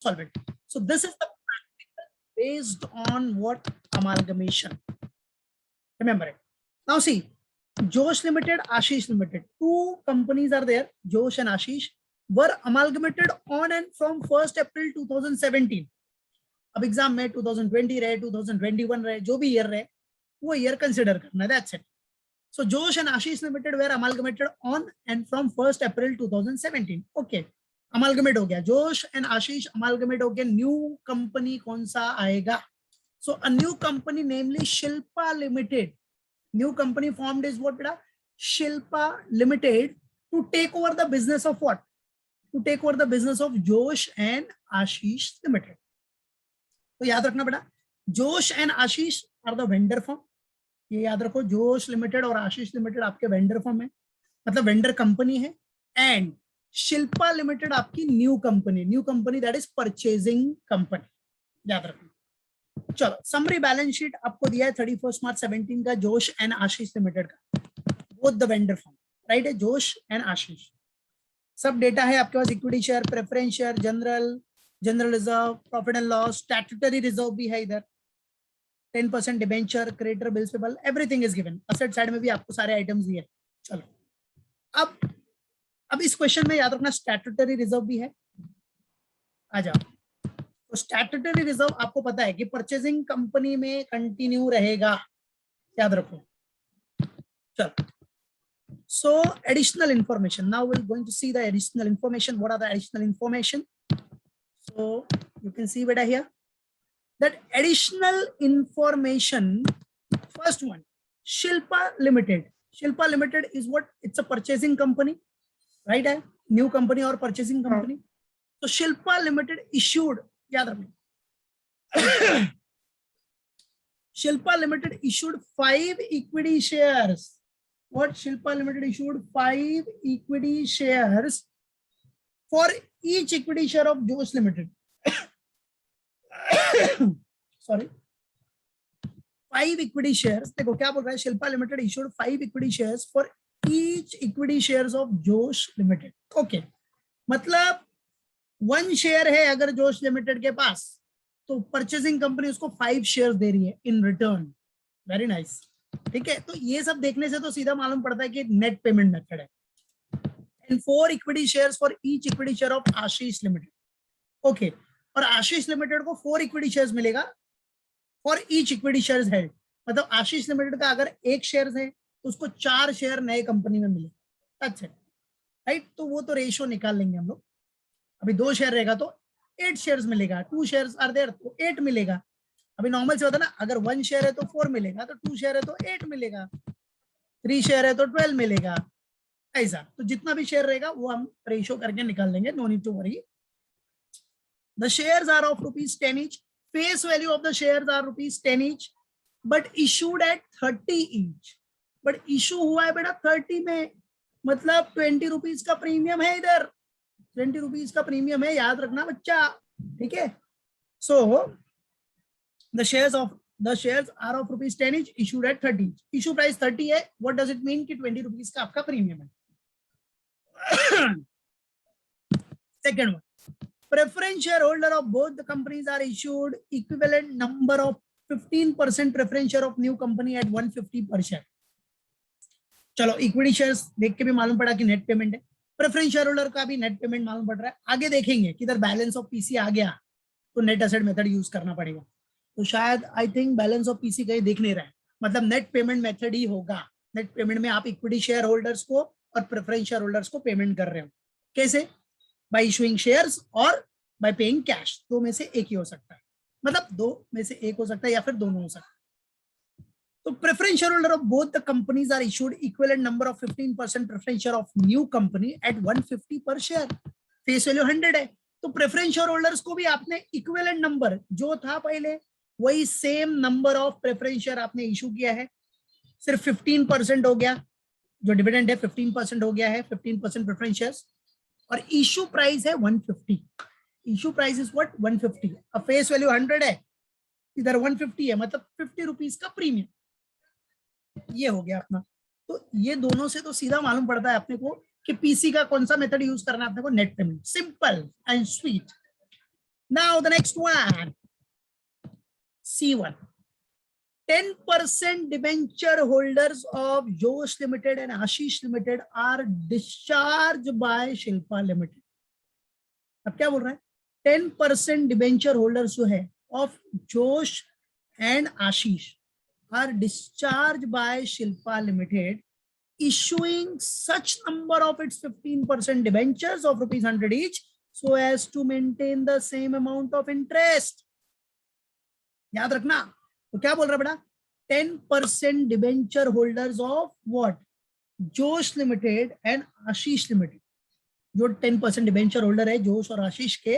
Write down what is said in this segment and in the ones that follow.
solvent. So this is the practical based on what? Amalgamation. Remember it. Now see, Josh Limited, Ashish Limited, two companies are there. Josh and Ashish were amalgamated on and from 1st April 2017. अब exam में 2020 रहे, 2021 रहे, जो भी year रहे वो year consider करना, that's it. So Josh and Ashish Limited were amalgamated on and from 1st April 2017. Okay, amalgamate हो गया. Josh and Ashish amalgamate हो गया. New company कौन सा आएगा? So a new company, namely Shilpa Limited. New company formed is what, beta? Shilpa Limited, to take over the business of what? To take over the business of Josh and Ashish Limited. तो याद रखना बेटा, Josh and Ashish are the vendor firm. ये याद रखो, जोश limited और आशीष limited आपके वेंडर फर्म है, मतलब वेंडर कंपनी है. एंड शिल्पा लिमिटेड आपकी new company that is purchasing company. याद रखना. चलो, समरी बैलेंस शीट आपको दिया है 31 मार्च 17 का, जोश एंड आशीष लिमिटेड का, both the vendor firm, right है, जोश एंड आशीष. सब डेटा है आपके पास. Equity share, preference share, general reserve, profit and loss, statutory reserve भी है इधर, 10% debenture, creditor, bills payable, everything is given. Asset side में भी आपको सारे आइटम्स दिए. चलो, अब इस क्वेश्चन में याद रखना स्टैट्यूटरी रिजर्व भी है. आ जाओ. तो स्टैट्यूटरी रिजर्व आपको पता है कि परचेजिंग कंपनी में कंटिन्यू रहेगा, याद रखो. चलो, so additional information. Now we are going to see the additional information. What are the additional information? So you can see बेटा here that additional information. First one, Shilpa Limited. Shilpa Limited is what? It's a purchasing company, right? New company or purchasing company. So Shilpa Limited issued, yaad rakhna, Shilpa Limited issued 5 equity shares. What? Shilpa Limited issued 5 equity shares for each equity share of Josh Limited. Sorry, 5 equity shares. देखो क्या बोल रहा है, Shilpa limited issued 5 equity shares for each equity shares of जोश limited. Okay, मतलब 1 share है अगर जोश लिमिटेड के पास, तो परचेसिंग कंपनी उसको 5 शेयर्स दे रही है इन रिटर्न. Very nice. ठीक है, तो ये सब देखने से तो सीधा मालूम पड़ता है कि नेट पेमेंट मेथड है. And 4 equity shares for each equity share of Ashish limited. Okay, और आशीष लिमिटेड को 4 इक्विटी शेयर्स मिलेगा for each equity shares held. मतलब आशीष लिमिटेड का अगर 1 शेयर है तो उसको 4 शेयर नए कंपनी में मिले. अच्छा, राइट. तो वो तो रेशियो निकाल लेंगे हम लोग. अभी 2 शेयर रहेगा तो 8 शेयर्स मिलेगा. 2 शेयर्स आर देयर तो 8 मिलेगा. अभी नॉर्मल से होता ना, अगर 1 शेयर है तो 4 मिलेगा, तो 2 शेयर है तो 8 मिलेगा, 3 शेयर है तो 12 मिलेगा. ऐसा तो जितना भी शेयर रहेगा वो हम रेशियो करके निकाल लेंगे. No need to worry. The shares are of rupees 10 each. Face value of the shares are rupees 10 each, but issued at 30 each. But issue हुआ है बेटा 30 में, मतलब 20 रुपीज का प्रीमियम है इधर. 20 रुपीज का प्रीमियम है, याद रखना बच्चा. ठीक है. So the shares are of rupees 10 each, issued at 30 each. Issue price 30 है. What does it mean कि 20 रुपीज का आपका प्रीमियम है. Second one, preference shareholder of both the companies are issued equivalent number of 15% preference share of new company at 150 per share. चलो, equity shares देख के भी मालूम पड़ा कि नेट पेमेंट है. प्रेफरेंस शेयर होल्डर का भी नेट पेमेंट मालूम पड़ रहा है. आगे देखेंगे कि इधर बैलेंस ऑफ पीसी आ गया तो नेट एसेट मेथड यूज करना पड़ेगा. तो शायद I think balance of PC कहीं देख नहीं रहा है, मतलब नेट पेमेंट मेथड ही होगा. नेट पेमेंट में आप इक्विटी शेयर होल्डर्स को और प्रेफरेंस शेयर होल्डर्स को पेमेंट कर रहे हो. कैसे? बाय इशूइंग शेयर्स और बाय पेइंग कैश. 2 में से एक ही हो सकता है, मतलब 2 में से एक हो सकता है या फिर दोनों हो सकता है. तो preference share holder of both the companies are issued equivalent number of 15% preference share of new company at 150 per share. Face value 100 है, तो प्रेफरेंस शेयर होल्डर्स को भी आपने इक्विवेलेंट नंबर जो था पहले वही same number of preference share आपने इशू किया है. सिर्फ 15% हो गया, जो डिविडेंड है 15% हो गया है, 15% प्रेफरेंस शेयर्स. और इशू प्राइस है 150. Issue price is what? 150. अब फेस वैल्यू 100 है, इधर 150 है, मतलब 50 रुपीज का प्रीमियम. ये हो गया अपना. तो ये दोनों से तो सीधा मालूम पड़ता है अपने को कि पीसी का कौन सा मेथड यूज करना है अपने को. Net payment, simple and sweet. Now the next one, C1. 10% debenture holders of Josh Limited and Ashish Limited are discharged by Shilpa Limited. अब क्या बोल रहा है? 10% डिबेंचर होल्डर्स जो है of Josh and Ashish are discharged by Shilpa Limited, issuing such number of its 15% debentures of rupees 100 each, so as to maintain the same amount of interest. याद रखना. तो क्या बोल रहा है बेटा? 10% debenture holders of what? Josh limited and Ashish limited. जो 10% debenture holder है जोश और आशीष के,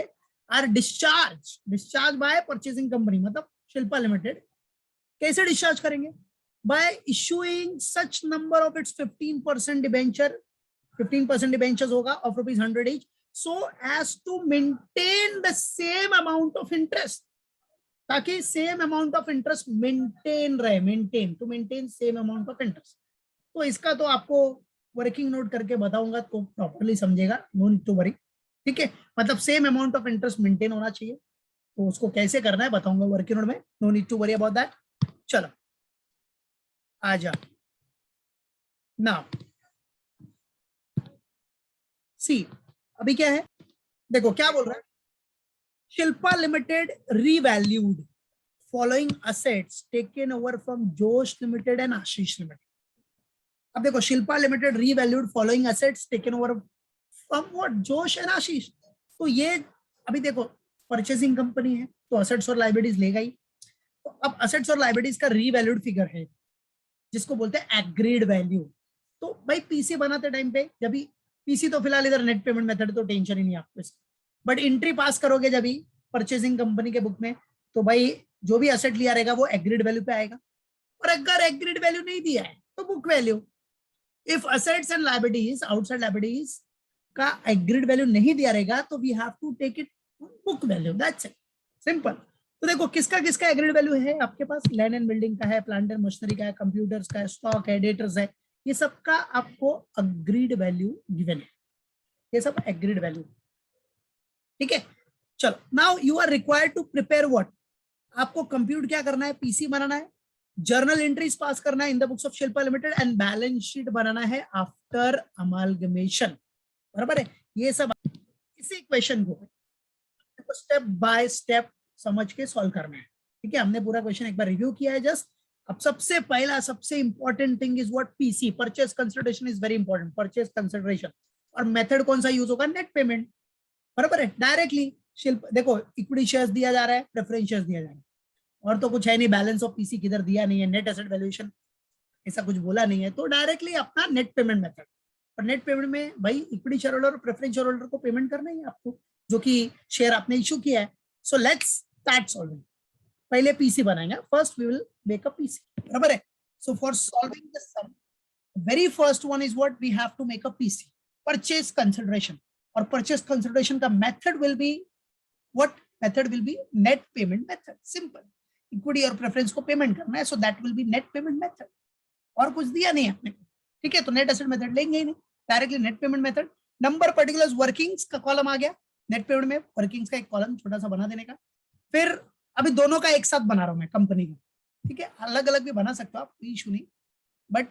are discharge by purchasing company, मतलब शिल्पा लिमिटेड. कैसे डिस्चार्ज करेंगे? By issuing such number of its 15% debenture, 15% debentures होगा of rupees 100 each, so as to maintain the same amount of interest, ताकि same amount of interest maintain रहे. Maintain to maintain same amount of interest. तो इसका तो आपको working note करके बताऊंगा तो प्रॉपर्ली समझेगा, नो नीड टू वरी. ठीक है, मतलब same amount of interest maintain होना चाहिए. तो उसको कैसे करना है बताऊंगा वर्किंग नोट में, no need to worry about that. चलो आ जा. नाउ सी, अभी क्या है देखो क्या बोल रहा है. Shilpa Limited revalued following assets taken over from Josh Limited and Ashish Limited. अब देखो Shilpa Limited revalued following assets taken over from what? Josh and Ashish. तो ये अभी देखो परचेसिंग कंपनी है तो असेट्स और लाइबिलिटीज लेगा ही. तो अब असेट्स और लाइबिलिटीज का रीवैल्यूड फिगर है जिसको बोलते हैं एग्रीड वैल्यू. तो भाई पीसी बनाते टाइम पे, जब भी पीसी तो फिलहाल इधर नेट पेमेंट मेथड तो टेंशन ही नहीं आपको इसका, बट एंट्री पास करोगे जब भी परचेसिंग कंपनी के बुक में, तो भाई जो भी असेट लिया रहेगा वो एग्रीड वैल्यू पे आएगा. और अगर एग्रीड वैल्यू नहीं दिया है तो book value. If assets and liabilities, outside liabilities का एग्रीड वैल्यू नहीं दिया रहेगा तो we have to take it book value. That's it, simple. तो देखो किसका किसका एग्रीड वैल्यू है आपके पास. लैंड एंड बिल्डिंग का है, प्लांट एंड मशीनरी का है, कंप्यूटर्स का है, स्टॉक है, डेटर्स है, ये सब का आपको अग्रीड वैल्यू गिवन है. ये सब एग्रीड वैल्यू. ठीक है, चलो. Now you are required to prepare what? आपको कंप्यूट क्या करना है? पीसी बनाना है, जर्नल एंट्रीज पास करना है in the books of Shilpa limited and balance sheet बनाना है आफ्टर अमालगमेशन. बराबर है. ये सब इसी क्वेश्चन को स्टेप बाय स्टेप समझ के सॉल्व करना है. ठीक है, हमने पूरा क्वेश्चन एक बार रिव्यू किया है जस्ट. अब सबसे पहला सबसे important thing is what? PC, purchase consideration is very important. Purchase consideration और मेथड कौन सा यूज होगा? Net payment. बराबर है. डायरेक्टली शिल्प देखो इक्विटी शेयर्स दिया जा रहा है, प्रेफरेंस शेयर्स दिया जा रहा है, और तो कुछ है नहीं. बैलेंस ऑफ पीसी किधर दिया नहीं है, नेट एसेट वैल्यूएशन ऐसा कुछ बोला नहीं है, तो डायरेक्टली अपना नेट पेमेंट मेथड. और नेट पेमेंट में भाई इक्विटी शेयर होल्डर और प्रेफरेंस शेयर होल्डर को पेमेंट करना है आपको, जो कि शेयर आपने इशू किया है. So let's start solving. पहले पीसी बनाएंगे. First we will make a PC. बराबर है. So for solving the sum, very first one is what? We have to make a PC, purchase consideration. और purchase consideration का method will be what? Method will be net payment method. Simple. Equity और preference को payment करना है, so that will be net payment method. और कुछ दिया नहीं अपने को. ठीक है, तो नेट एसेट मेथड लेंगे ही नहीं, directly net payment method. Number particulars workings का कॉलम आ गया नेट पेमेंट में, वर्किंग्स का एक कॉलम छोटा सा बना देने का. फिर अभी दोनों का एक साथ बना रहा हूं मैं कंपनी का. ठीक है, अलग अलग भी बना सकते हो आप, कोई इशू नहीं, बट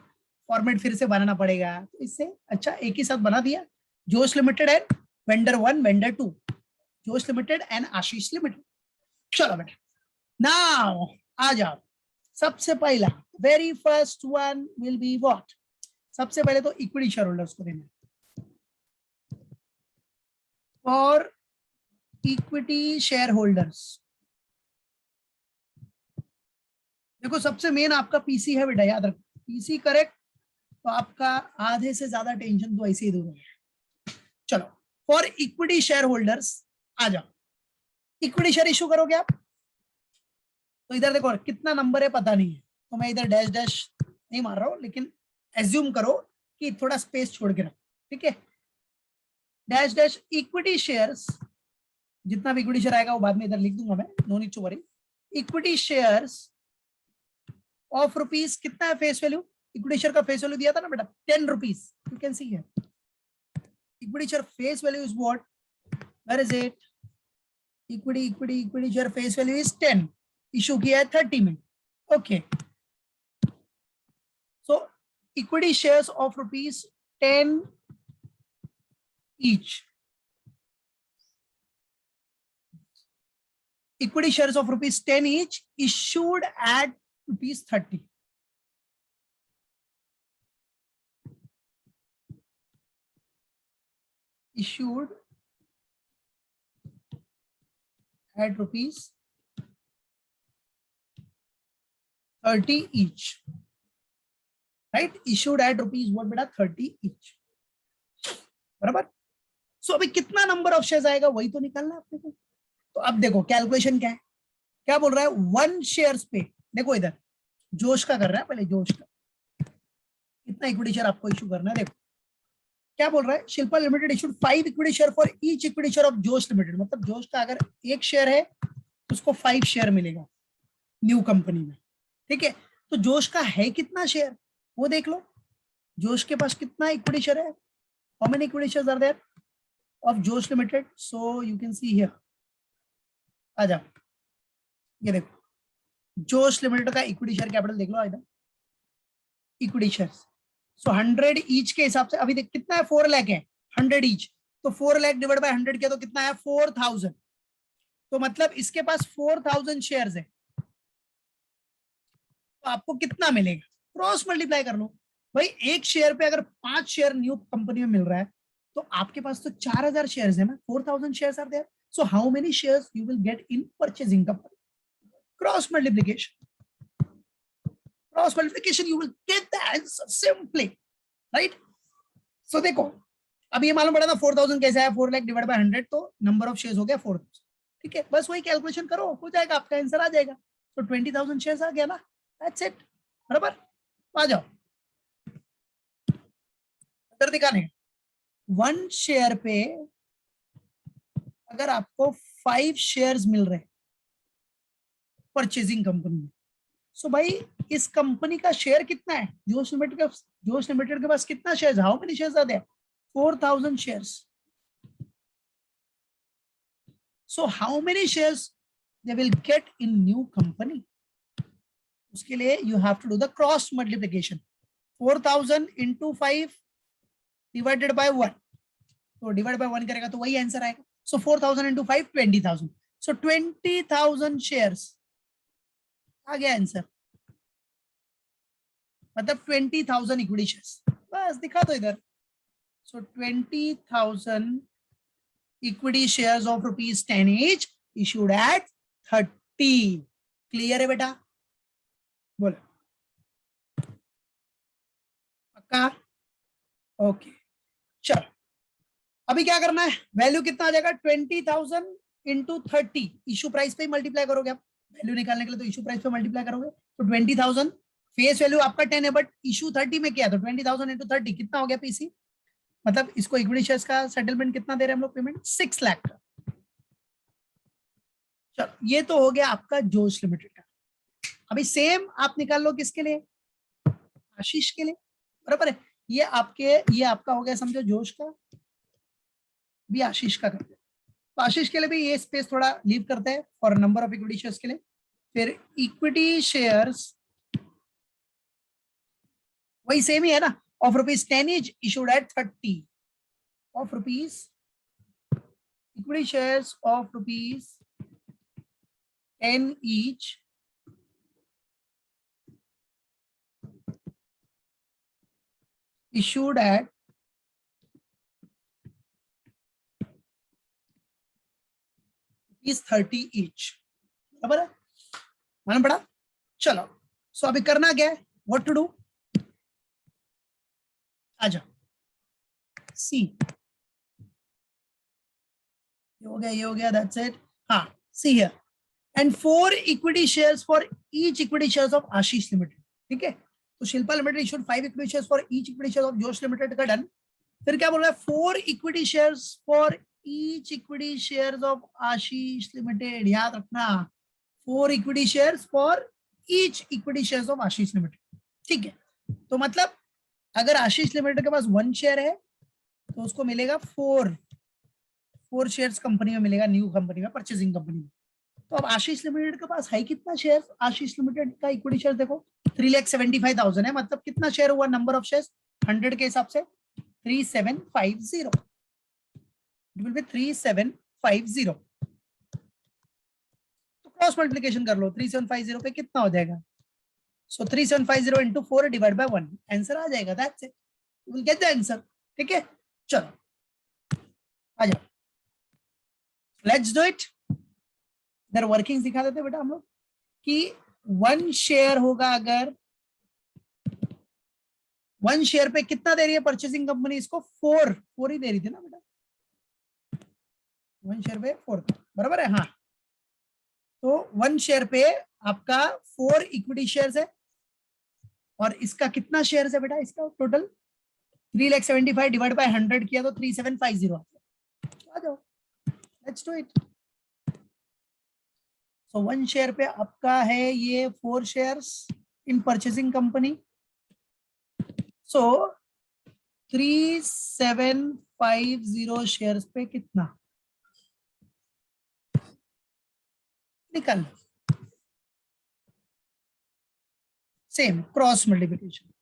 फॉर्मेट फिर से बनाना पड़ेगा. तो इससे अच्छा एक ही साथ बना दिया. जोश लिमिटेड एंड वेंडर 1, वेंडर 2, जोश लिमिटेड एंड आशीष लिमिटेड. चलो बेटा, नाउ आ जाओ. सबसे पहला very first one will be what? सबसे पहले तो इक्विटी शेयर होल्डर्स को देना. और इक्विटी शेयर होल्डर्स, देखो सबसे मेन आपका पीसी है बेटा, याद रखो. पीसी करेक्ट तो आपका आधे से ज्यादा टेंशन तो ऐसे ही दूर हो गया. चलो, फॉर इक्विटी शेयर होल्डर्स आ जाओ. इक्विटी शेयर इशू करोगे आप, तो इधर देखो कितना नंबर है पता नहीं है, तो मैं इधर डैश डैश नहीं मार रहा हूं, लेकिन एज्यूम करो कि थोड़ा स्पेस छोड़ के रखो. ठीक है, डैश डैश इक्विटी शेयर्स, जितना भी इक्विटी शेयर आएगा वो बाद में इधर लिख दूंगा मैं, no need to worry. Equity shares of rupees, कितना है फेस वैल्यू? इक्विटी शेयर का फेस वैल्यू दिया था ना बेटा 10 rupees. You can see here equity share face value is what? Where is it? Equity share face value is 10, issue किया है 30 में. Okay, so equity shares of ₹10 each. Equity shares of ₹10 each issued at ₹30. Issued at ₹30 each. Right? Issued at what बेटा 30 each. बराबर. सो अभी कितना number of shares आएगा वही तो निकालना है आपने को. तो अब देखो कैलकुलेशन क्या है, क्या बोल रहा है 1 शेयर्स पे. देखो इधर जोश का कर रहा है, पहले जोश का कितना इक्विटी शेयर आपको इशू करना है. देखो क्या बोल रहा है, Shilpa limited issued 5 equity share for each equity share of Josh limited. मतलब जोश का अगर 1 शेयर है तो उसको 5 शेयर मिलेगा न्यू कंपनी में. ठीक है, तो जोश का है कितना शेयर वो देख लो. जोश के पास कितना इक्विटी शेयर है, how many equity shares are there of Josh limited. So you can see here, आ जाओ ये देखो जोश लिमिटेड का इक्विटी शेयर कैपिटल देख लो इधर, इक्विटी शेयर्स. सो 100 ईच के हिसाब से अभी देख कितना है, 4 लाख है 100 ईच. तो 4 लाख डिवाइड बाय 100 किया तो कितना है 4000. तो मतलब इसके पास 4000 शेयर्स है. तो आपको कितना मिलेगा, क्रॉस मल्टीप्लाई कर लो भाई. एक शेयर पे अगर 5 शेयर न्यू कंपनी में मिल रहा है तो आपके पास तो 4000 शेयर्स है ना. 4000 shares are there. So how many shares you will get in purchasing company. Cross multiplication. Cross multiplication, you will get the answer simply, right? So देखो अब ये मालूम पड़ा ना 4000 कैसे है, 4 लाख डिवाइड बाय 100 तो नंबर ऑफ शेयर्स हो गया 4000. ठीक है, बस वही कैलकुलेशन करो हो जाएगा, आपका आंसर आ जाएगा. तो 20000 शेयर्स आ गया ना, दैट्स इट. बराबर, आ जाओ इधर दिखाने. 1 शेयर पे अगर आपको 5 शेयर्स मिल रहे हैं परचेजिंग कंपनी में, सो भाई इस कंपनी का शेयर कितना है, जोश लिमिटेड के पास कितना share, how many shares are there 4000 shares. So how many shares they will get in new company. उसके लिए you have to do the cross multiplication. 4000 into 5 divided by 1, तो डिवाइड बाय 1 करेगा तो वही आंसर आएगा. सो 4000 इंटू 5 20000. सो 20000 shares आ गया answer. मतलब 20000 equity shares. बस दिखा दो इधर. सो 20000 equity shares of ₹10 each issued at 30. Clear है बेटा, बोलो पक्का. ओके चलो अभी क्या करना है, वैल्यू कितना आ जाएगा 20000 इंटू 30. इशू प्राइस पे मल्टीप्लाई करोगे आप, वैल्यू निकालने के लिए तो इशू प्राइस पे मल्टीप्लाई करोगे. तो 20000 फेस वैल्यू आपका 10 है बट इशू 30 में किया, तो 20000 इंटू 30 कितना हो गया पीसी. मतलब इसको इक्विटी शेयर्स का सेटलमेंट कितना दे रहे हैं हम लोग पेमेंट, 6 लाख का. चलो ये तो हो गया आपका जोश लिमिटेड का. अभी सेम आप निकाल लो किसके लिए, आशीष के लिए. बराबर है, ये आपका हो गया समझो जोश का, भी आशीष का करते हैं. तो आशीष के लिए भी ये स्पेस थोड़ा लीव करते हैं for number of equity shares के लिए. फिर इक्विटी शेयर्स वही सेम ही है ना, of ₹10 each issued at 30. of rupees equity shares of ₹10 each issued at ₹30 each. बराबर है, मालूम पड़ा. चलो सो अभी करना क्या है, व्हाट टू डू. आ जाओ सी, ये हो गया दैट्स इट. हाँ see here, and 4 equity shares for each equity shares of Ashish limited. ठीक है, तो Shilpa limited issued 5 equity shares for each equity share of Josh limited का डन. फिर क्या बोल रहा है, 4 equity shares for each equity shares of Ashish limited. याद रखना 4 equity shares for each equity shares of Ashish limited. ठीक है, तो मतलब अगर आशीष लिमिटेड के पास 1 शेयर है तो उसको मिलेगा 4 4 शेयर्स कंपनी में मिलेगा, न्यू कंपनी में, परचेजिंग कंपनी में। तो अब आशीष लिमिटेड के पास है कितना शेयर? आशीष लिमिटेड का इक्विटी शेयर देखो 3,75,000 है, मतलब कितना शेयर हुआ? नंबर ऑफ शेयर्स 100 के हिसाब से 3750, इट विल बी 3750। तो क्रॉस मल्टीप्लिकेशन कर लो, 3750 पे कितना हो जाएगा? सो 3750 into 4 डिवाइड बाय 1, आंसर आ जाएगा, that's it, you will get the answer. ठीक है, चलो आ जाओ, लेट्स डू इट। इधर वर्किंग सिखा देते बेटा हम लोग कि 1 शेयर होगा, अगर 1 शेयर पे कितना दे रही है परचेसिंग कंपनी? इसको 4 ही दे रही थी ना बेटा, 1 शेयर पे 4, बराबर है? हाँ, तो 1 शेयर पे आपका 4 इक्विटी शेयर्स है, और इसका कितना शेयर्स है बेटा? इसका टोटल 3,75,000 डिवाइड बाय 100 किया तो 3750 आ जाओ, let's do it. So 1 share पे आपका है ये 4 shares in purchasing company, so 3750 shares पे कितना? निकल, सेम क्रॉस मल्टीप्लिकेशन,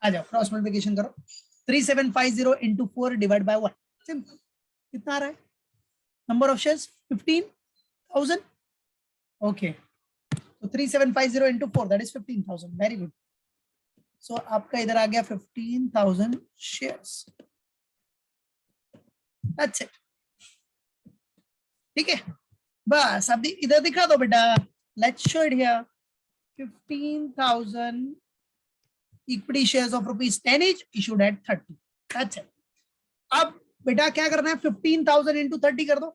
आ जाओ क्रॉस मल्टीप्लिकेशन करो, 3750 into 4 डिवाइड बाय 1, सिंपल। कितना आ रहा है? नंबर ऑफ शेयर्स 15,000, ओके, तो 3750 into 4 that is 15,000, very good. So आपका इधर आ गया 15,000 शेयर्स, दैट्स इट। ठीक है, बस अब इधर दिखा दो बेटा, let's show it here, 15,000 equity shares of ₹10 each issued at 30, that's it. अब बेटा क्या करना है? 15,000 into 30 कर दो,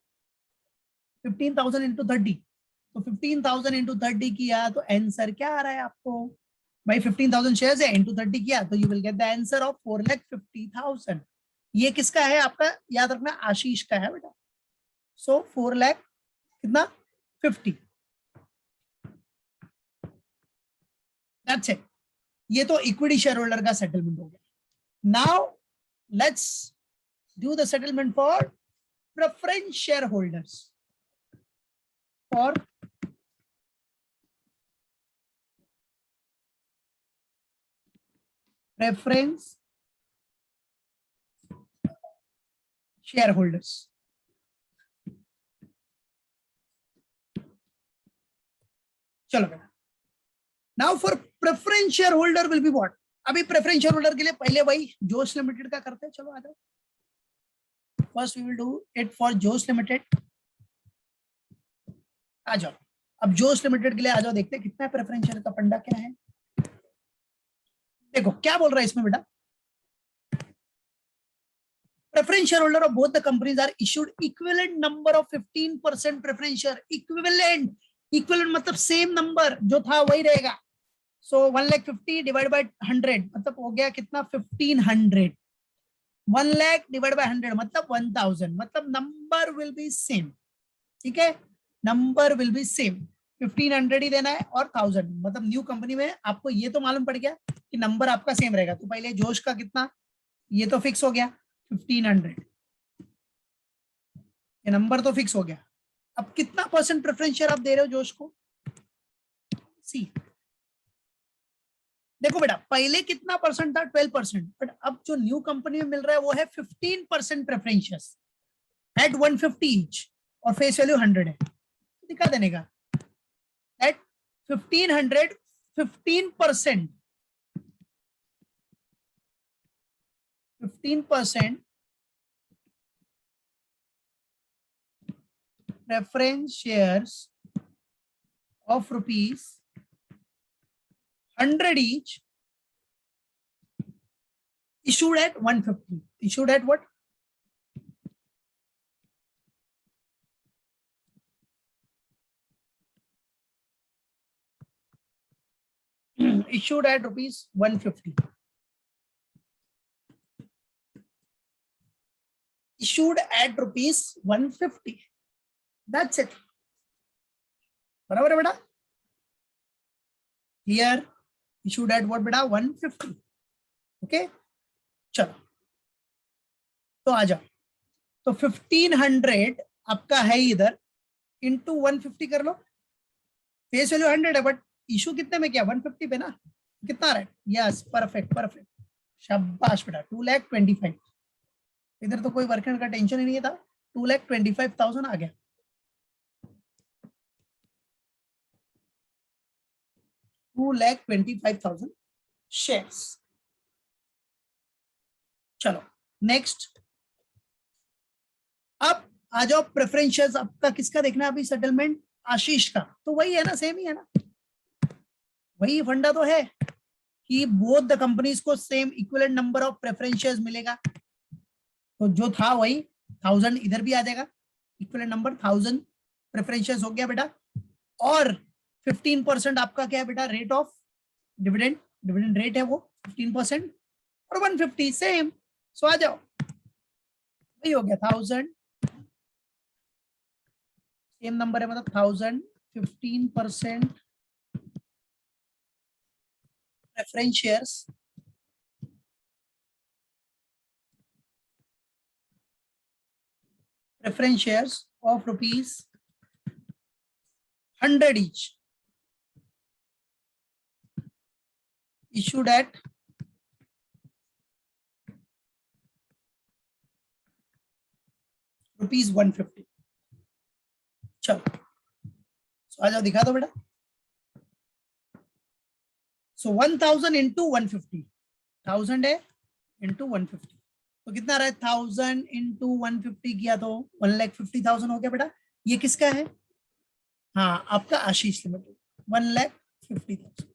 15,000 into 30, तो 15,000 into 30 किया तो आंसर क्या आ रहा है आपको भाई? 15,000 शेयर्स है, into 30 किया तो you will get the answer of 4,50,000। ये किसका है आपका? याद रखना आशीष का है बेटा। सो 4 लाख कितना? 50, दैट्स इट। ये तो इक्विटी शेयर होल्डर का सेटलमेंट हो गया। Now let's do the settlement for preference share holders. For preference share holders, चलो बेटा, now for preference share holder will be what? अभी प्रेफरेंस शेयर होल्डर के लिए पहले वही जोश लिमिटेड का करते हैं, चलो आ जाओ। First we will do it for Josh limited, आ जाओ। अब जोश लिमिटेड के लिए आ जाओ, देखते हैं कितना प्रेफरेंस शेयर का फंडा क्या है। देखो क्या बोल रहा है इसमें बेटा, preference shareholder of both the companies are issued equivalent number of 15% preference share, equivalent मतलब सेम नंबर जो था वही रहेगा। सो 1,50,000 डिवाइड बाय 100 मतलब हो गया कितना? 1,500। 1 लाख डिवाइड बाय 100 मतलब 1,000, मतलब नंबर विल बी सेम। ठीक है, नंबर विल बी सेम, 1,500 ही देना है और 1,000, मतलब न्यू कंपनी में आपको ये तो मालूम पड़ गया कि नंबर आपका सेम रहेगा। तो पहले जोश का कितना, ये तो फिक्स हो गया 1,500, ये नंबर तो फिक्स हो गया। अब कितना परसेंट प्रेफरेंस शेयर आप दे रहे हो जोश को? सी देखो बेटा, पहले कितना परसेंट था? 12%, बट अब जो न्यू कंपनी में मिल रहा है वो है 15% प्रेफरेंस शेयर्स एट 150 ईच, और फेस वैल्यू 100 है, दिखा देने का eight 1,500, 15%, 15% preference shares of ₹100 each issued at 150. Issued at what? Issued at ₹150. Issued at ₹150. That's it. बराबर है बेटा? Here issued at what बेटा? 150. Okay. चलो तो आ जाओ, तो 1500 आपका है इधर, इंटू 150 कर लो। फेस वैल्यू 100 है, बट इशू कितने में किया, 150 पे ना, कितना आ रहा है, यस परफेक्ट परफेक्ट, शाबाश बेटा, 2,25,000। इधर तो कोई वर्किंग का टेंशन ही नहीं था, 2,25,000 आ गया। $2,25,000 शेयर्स। चलो नेक्स्ट, अब आ जाओ प्रेफरेंशियल्स। आपका किसका देखना है अभी सेटलमेंट, आशीष का, तो वही है ना, सेम ही है ना, वही फंडा तो है कि बोथ द कंपनीज को same equivalent number of preference shares मिलेगा। तो जो था वही 1000 इधर भी आ जाएगा, इक्विवेलेंट नंबर 1000 प्रेफरेंस शेयर्स हो गया बेटा। और 15% आपका क्या है बेटा, rate of dividend, dividend rate है वो 15%, और 150 सेम। सो आ जाओ, वही हो गया 1000, सेम नंबर है, मतलब 1000, 15% preference shares, preference shares of rupees 100 each, issued at rupees 150। चलो आ जाओ, दिखा दो बेटा। सो 1000 इंटू 150, 1000 है इंटू 150, तो कितना रहा है, 1000 इंटू 150 किया तो 1,50,000 हो गया बेटा। ये किसका है, हाँ आपका आशीष लिमिटेड, 1,50,000।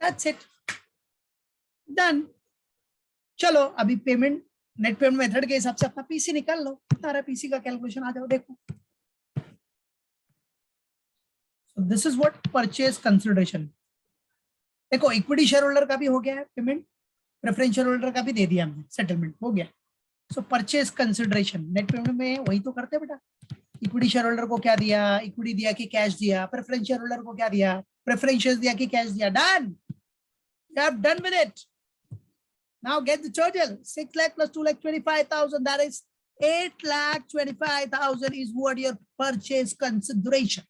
That's it, done. चलो अभी पेमेंट, नेट पेमेंट मेथड के हिसाब से अपना पीसी निकाल लो, कितना रहा पीसी का कैलकुलेशन, आ जाओ देखो। This is what purchase consideration. देखो इक्विटी शेयर होल्डर का भी हो गया है पेमेंट, प्रेफरेंस शेयर होल्डर का भी दे दिया हमने, सेटलमेंट हो गया। सो परचेज कंसिडरेशन नेट पेमेंट में वही तो करते हैं बेटा, इक्विटी शेयर होल्डर को क्या दिया, इक्विटी दिया कि कैश दिया, प्रेफरेंस शेयर होल्डर को क्या दिया, प्रेफरेंस शेयर्स दिया कि कैश दिया, done, you have done with it. Now get the total, 6 lakh plus 2,25,000, that is 8,25,000 is what your purchase consideration.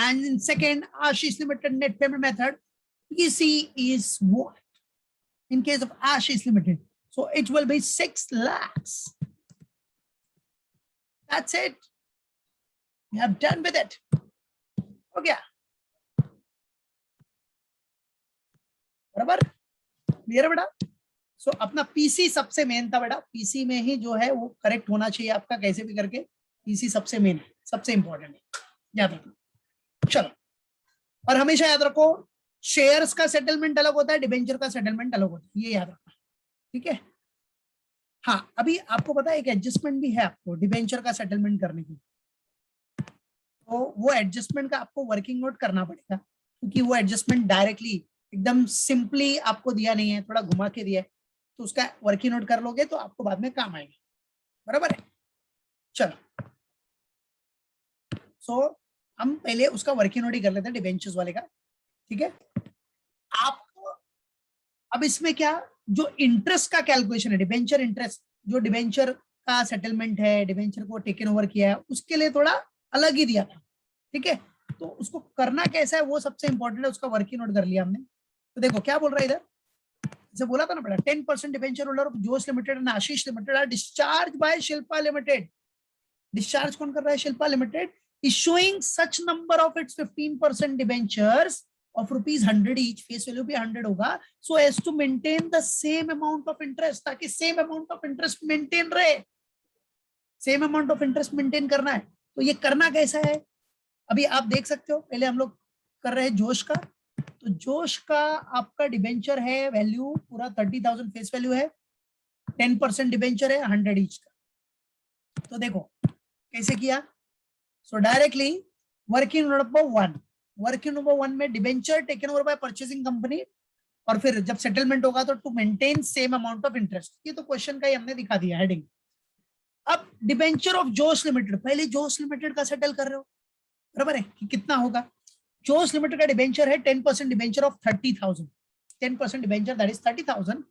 And in second, Ashish Limited net payment method, PC is what? In case of Ashish Limited, so it will be 6 lakhs. That's it. You have done with it. Okay. बराबर, clear है बेटा। सो अपना PC सबसे main था बेटा, PC में ही जो है वो करेक्ट होना चाहिए आपका, कैसे भी करके पीसी सबसे मेन है, सबसे इंपॉर्टेंट है, याद रखना। चलो, और हमेशा याद रखो शेयर्स का सेटलमेंट अलग होता है, डिबेंचर का सेटलमेंट अलग होता है, ये याद रखना, ठीक है। हाँ अभी आपको पता है एक एडजस्टमेंट भी है आपको डिबेंचर का सेटलमेंट करने की, तो वो एडजस्टमेंट का आपको वर्किंग नोट करना पड़ेगा, क्योंकि वो एडजस्टमेंट डायरेक्टली एकदम सिंपली आपको दिया नहीं है, थोड़ा घुमा के दिया है, तो उसका वर्किंग नोट कर लोगे तो आपको बाद में काम आएगा, बराबर है। चलो सो हम पहले उसका वर्किंग नोट ही कर लेते हैं डिबेंचर्स वाले का, ठीक है। आपको अब इसमें क्या, जो इंटरेस्ट का कैलकुलेशन है, डिबेंचर इंटरेस्ट, जो डिबेंचर का सेटलमेंट है, डिबेंचर को टेकन ओवर किया है, उसके लिए थोड़ा अलग ही दिया था, ठीक है। तो उसको करना कैसा है वो सबसे इंपॉर्टेंट है, उसका वर्किंग नोट कर लिया हमने। तो देखो क्या बोल रहा है इधर, जैसे बोला था ना बेटा, 10% debenture holder of Josh limited and Ashish limited are discharge by Shilpa limited. Discharge कौन कर रहा है, Shilpa limited, issuing such number of its 15% debentures of rupees 100 each, face value भी 100 होगा, so as to maintain the same amount of interest, ताकि same amount of interest maintain रहे, same amount of interest maintain करना है। तो ये करना कैसा है, अभी आप देख सकते हो, पहले हम लोग कर रहे हैं जोश का, तो जोश का आपका डिबेंचर है, वैल्यू पूरा 30,000 फेस वैल्यू है, 10% डिबेंचर है 100 ईच का। तो देखो कैसे किया, so directly working number 1, working number 1 में debenture taken over by purchasing company, और फिर जब सेटलमेंट होगा तो to maintain same amount of interest, ये तो क्वेश्चन का ही हमने दिखा दिया हेडिंग। अब डिबेंचर ऑफ जोश लिमिटेड, पहले जोश लिमिटेड का सेटल कर रहे हो, बराबर है, कि कितना होगा, जोश लिमिटेड का डिबेंचर है 10% debenture of 30,000, 10% debenture that is 30,000।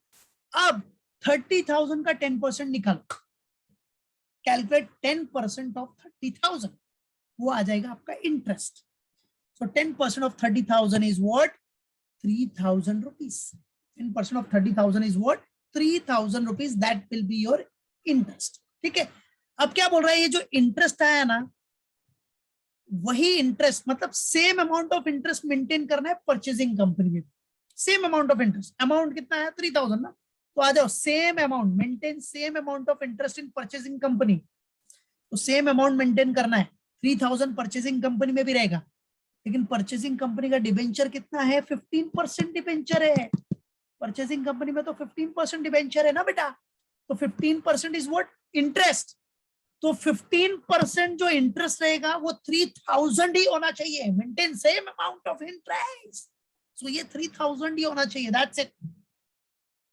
अब 30,000 का 10% निकालो, कैलकुलेट 10% ऑफ 30,000, वो आ जाएगा आपका interest. So 10% of 30,000 is what? 3,000 rupees. 10% of 30,000 is what? 3,000 rupees. That will be your interest. ठीक है. अब क्या बोल रहा है, ये जो इंटरेस्ट आया ना, वही इंटरेस्ट, मतलब same amount of interest maintain करना है परचेजिंग कंपनी में. Same amount of interest, amount कितना है? 3,000 ना. तो आ जाओ, same amount, maintain same amount of interest in purchasing company. तो सेम अमाउंट मेंटेन करना है. 3,000 परचेजिंग कंपनी में भी रहेगा, लेकिन परचेजिंग कंपनी का डिबेंचर कितना है? 15% डिबेंचर है. परचेजिंग कंपनी में तो 15% डिबेंचर है ना बेटा. तो 15% इज व्हाट? इंटरेस्ट. तो 15% जो इंटरेस्ट रहेगा वो 3,000 ही होना चाहिए. Maintain same amount of interest. So ये 3,000 ही होना चाहिए. That's it.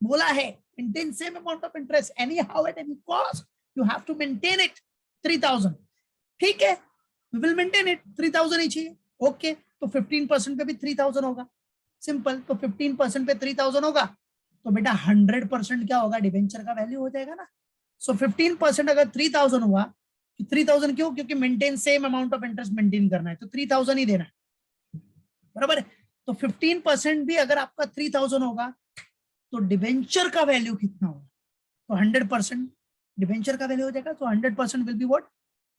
बोला है maintain same amount of interest anyhow at any cost, you have to maintain it 3,000. ठीक है, वी विल मेंटेन इट. 3,000 ही चाहिए. ओके, तो 15% पे भी 3,000 होगा. सिंपल. तो 15% पे 3,000 होगा, तो बेटा 100% क्या होगा? डिबेंचर का वैल्यू हो जाएगा ना. सो 15% अगर 3,000 हुआ, तो 3,000 क्यों? क्योंकि maintain same amount of interest maintain करना है, तो 3,000 ही देना है. बराबर है. तो 15% भी अगर आपका 3,000 होगा, तो डिबेंचर का वैल्यू कितना होगा? तो 100% डिबेंचर का वैल्यू हो जाएगा. तो 100% will be what?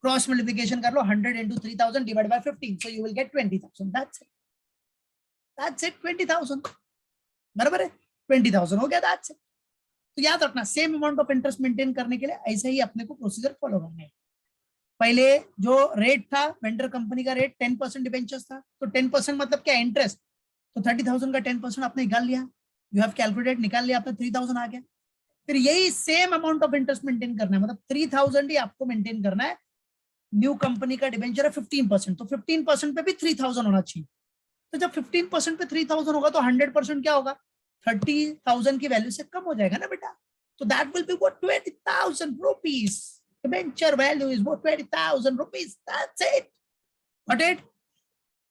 Cross multiplication कर लो, 100 into 3,000 divided by 15, so you will get 20,000. That's it 20,000. बराबर है. 20,000 हो गया. that's it. तो याद रखना, same amount of interest maintain करने के लिए ऐसे ही अपने को प्रोसीजर फॉलो करना है. पहले जो रेट था वेंडर कंपनी का रेट 10% डिबेंचर्स था, तो 10% मतलब क्या? इंटरेस्ट. तो 30,000 का 10% आपने निकाल लिया, यू हैव कैलकुलेटेड, निकाल लिया आपने, 3,000 आ गया. फिर यही same amount of interest maintain करना है, मतलब 3,000 ही आपको मेंटेन करना है. न्यू कंपनी का डिबेंचर है 15%, तो 15% पे भी 3,000 होना चाहिए. तो जब 15% पे 3,000 होगा, तो 100% क्या होगा? 30,000 की वैल्यू से कम हो जाएगा ना बेटा. तो that will be what? 20,000 rupees. Debenture value is what? 20,000 rupees. That's it. Got it?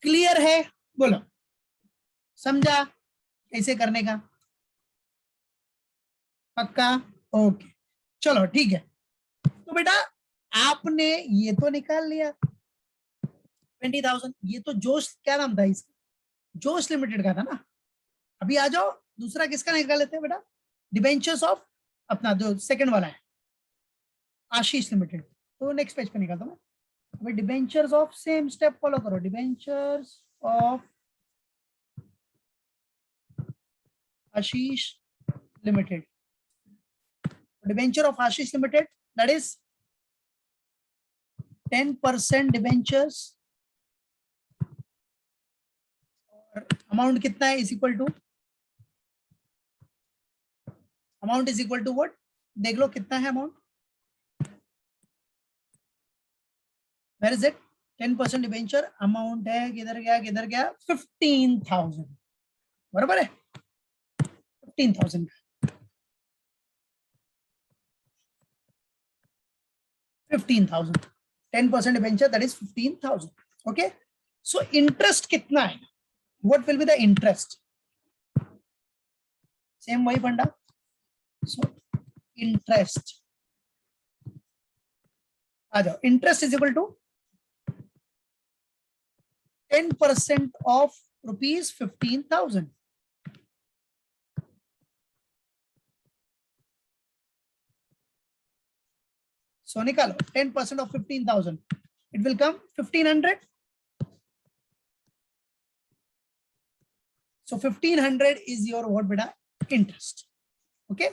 Clear है? बोलो, समझा कैसे करने का? पक्का? ओके, चलो ठीक है. तो बेटा आपने ये तो निकाल लिया 20,000. ये तो जोश, क्या नाम था इसका? जोश लिमिटेड का था ना. अभी आ जाओ, दूसरा किसका निकाल लेते हैं बेटा? डिबेंचर्स ऑफ अपना जो सेकंड वाला है, आशीष लिमिटेड. तो नेक्स्ट पेज पे निकालता हूँ. अभी debentures of, same step follow करो. Debentures of Ashish limited. Debenture of Ashish limited, that is 10% debentures. और अमाउंट कितना है? Is equal to, amount is equal to what? देख लो कितना है amount. Where is it? 10% debenture amount है, किधर गया किधर गया? 15,000. बराबर है. 15,000. 15,000. 10% debenture, that is 15,000. Okay. So interest कितना है? What will be the interest? Same वही फंडा. सो इंटरेस्ट आ जाओ. Interest is equal to 10% of rupees 15,000. So निकालो 10% of 15,000. It will come 1,500. So 1,500 is your what बेटा? इंटरेस्ट. ओके,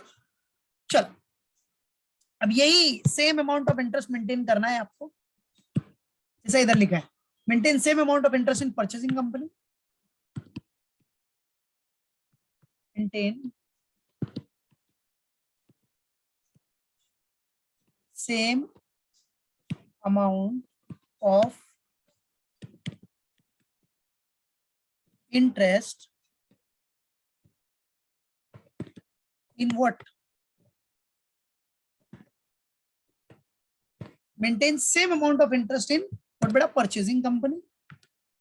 चलो. अब यही same amount of interest maintain करना है आपको, जैसा इधर लिखा है. Maintain same amount of interest in purchasing company. Maintain same amount of interest in what? Maintain same amount of interest in what बेटा? Purchasing company.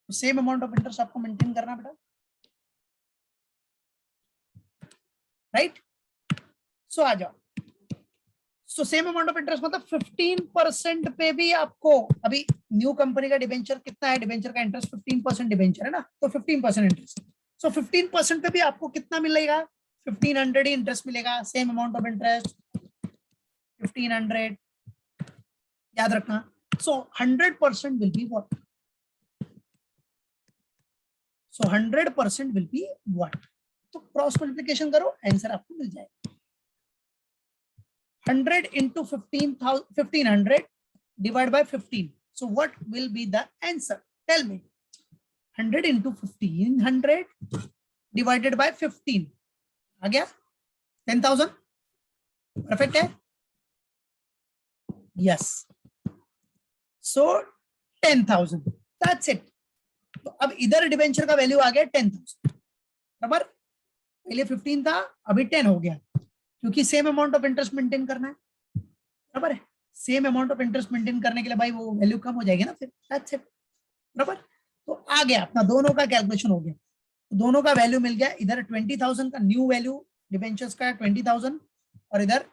Same amount of interest आपको maintain करना बेटा, right? सो आ जाओ। So same amount of interest मतलब 15% पे भी आपको, अभी न्यू कंपनी का डिबेंचर कितना है, डिबेंचर का इंटरेस्ट 15% डिबेंचर है ना, तो 15% इंटरेस्ट। सो 15% पे भी आपको कितना मिलेगा, 1500 ही इंटरेस्ट मिलेगा, सेम अमाउंट ऑफ इंटरेस्ट 1500, याद रखना। सो 100% will be what, so 100% will be what, तो क्रॉस मल्टीप्लिकेशन करो, आंसर आपको मिल जाएगा। 100 into 1500 divided by 15. So what will be the answer? Tell me. 100 into 1500 divided by 15. आ गया 10,000. परफेक्ट है? Yes. So 10,000. That's it. तो अब इधर डिबेंचर का वैल्यू आ गया 10,000. बराबर, पहले 15 था, अभी 10 हो गया, क्योंकि same amount of interest maintain करना है। बराबर है, same amount of interest maintain करने के लिए भाई वो वैल्यू कम हो जाएगी ना फिर, दैट्स इट। बराबर, तो आ गया अपना दोनों का कैलकुलेशन हो गया, तो दोनों का वैल्यू मिल गया। इधर 20,000 का न्यू वैल्यू डिबेंचर्स का 20,000 और इधर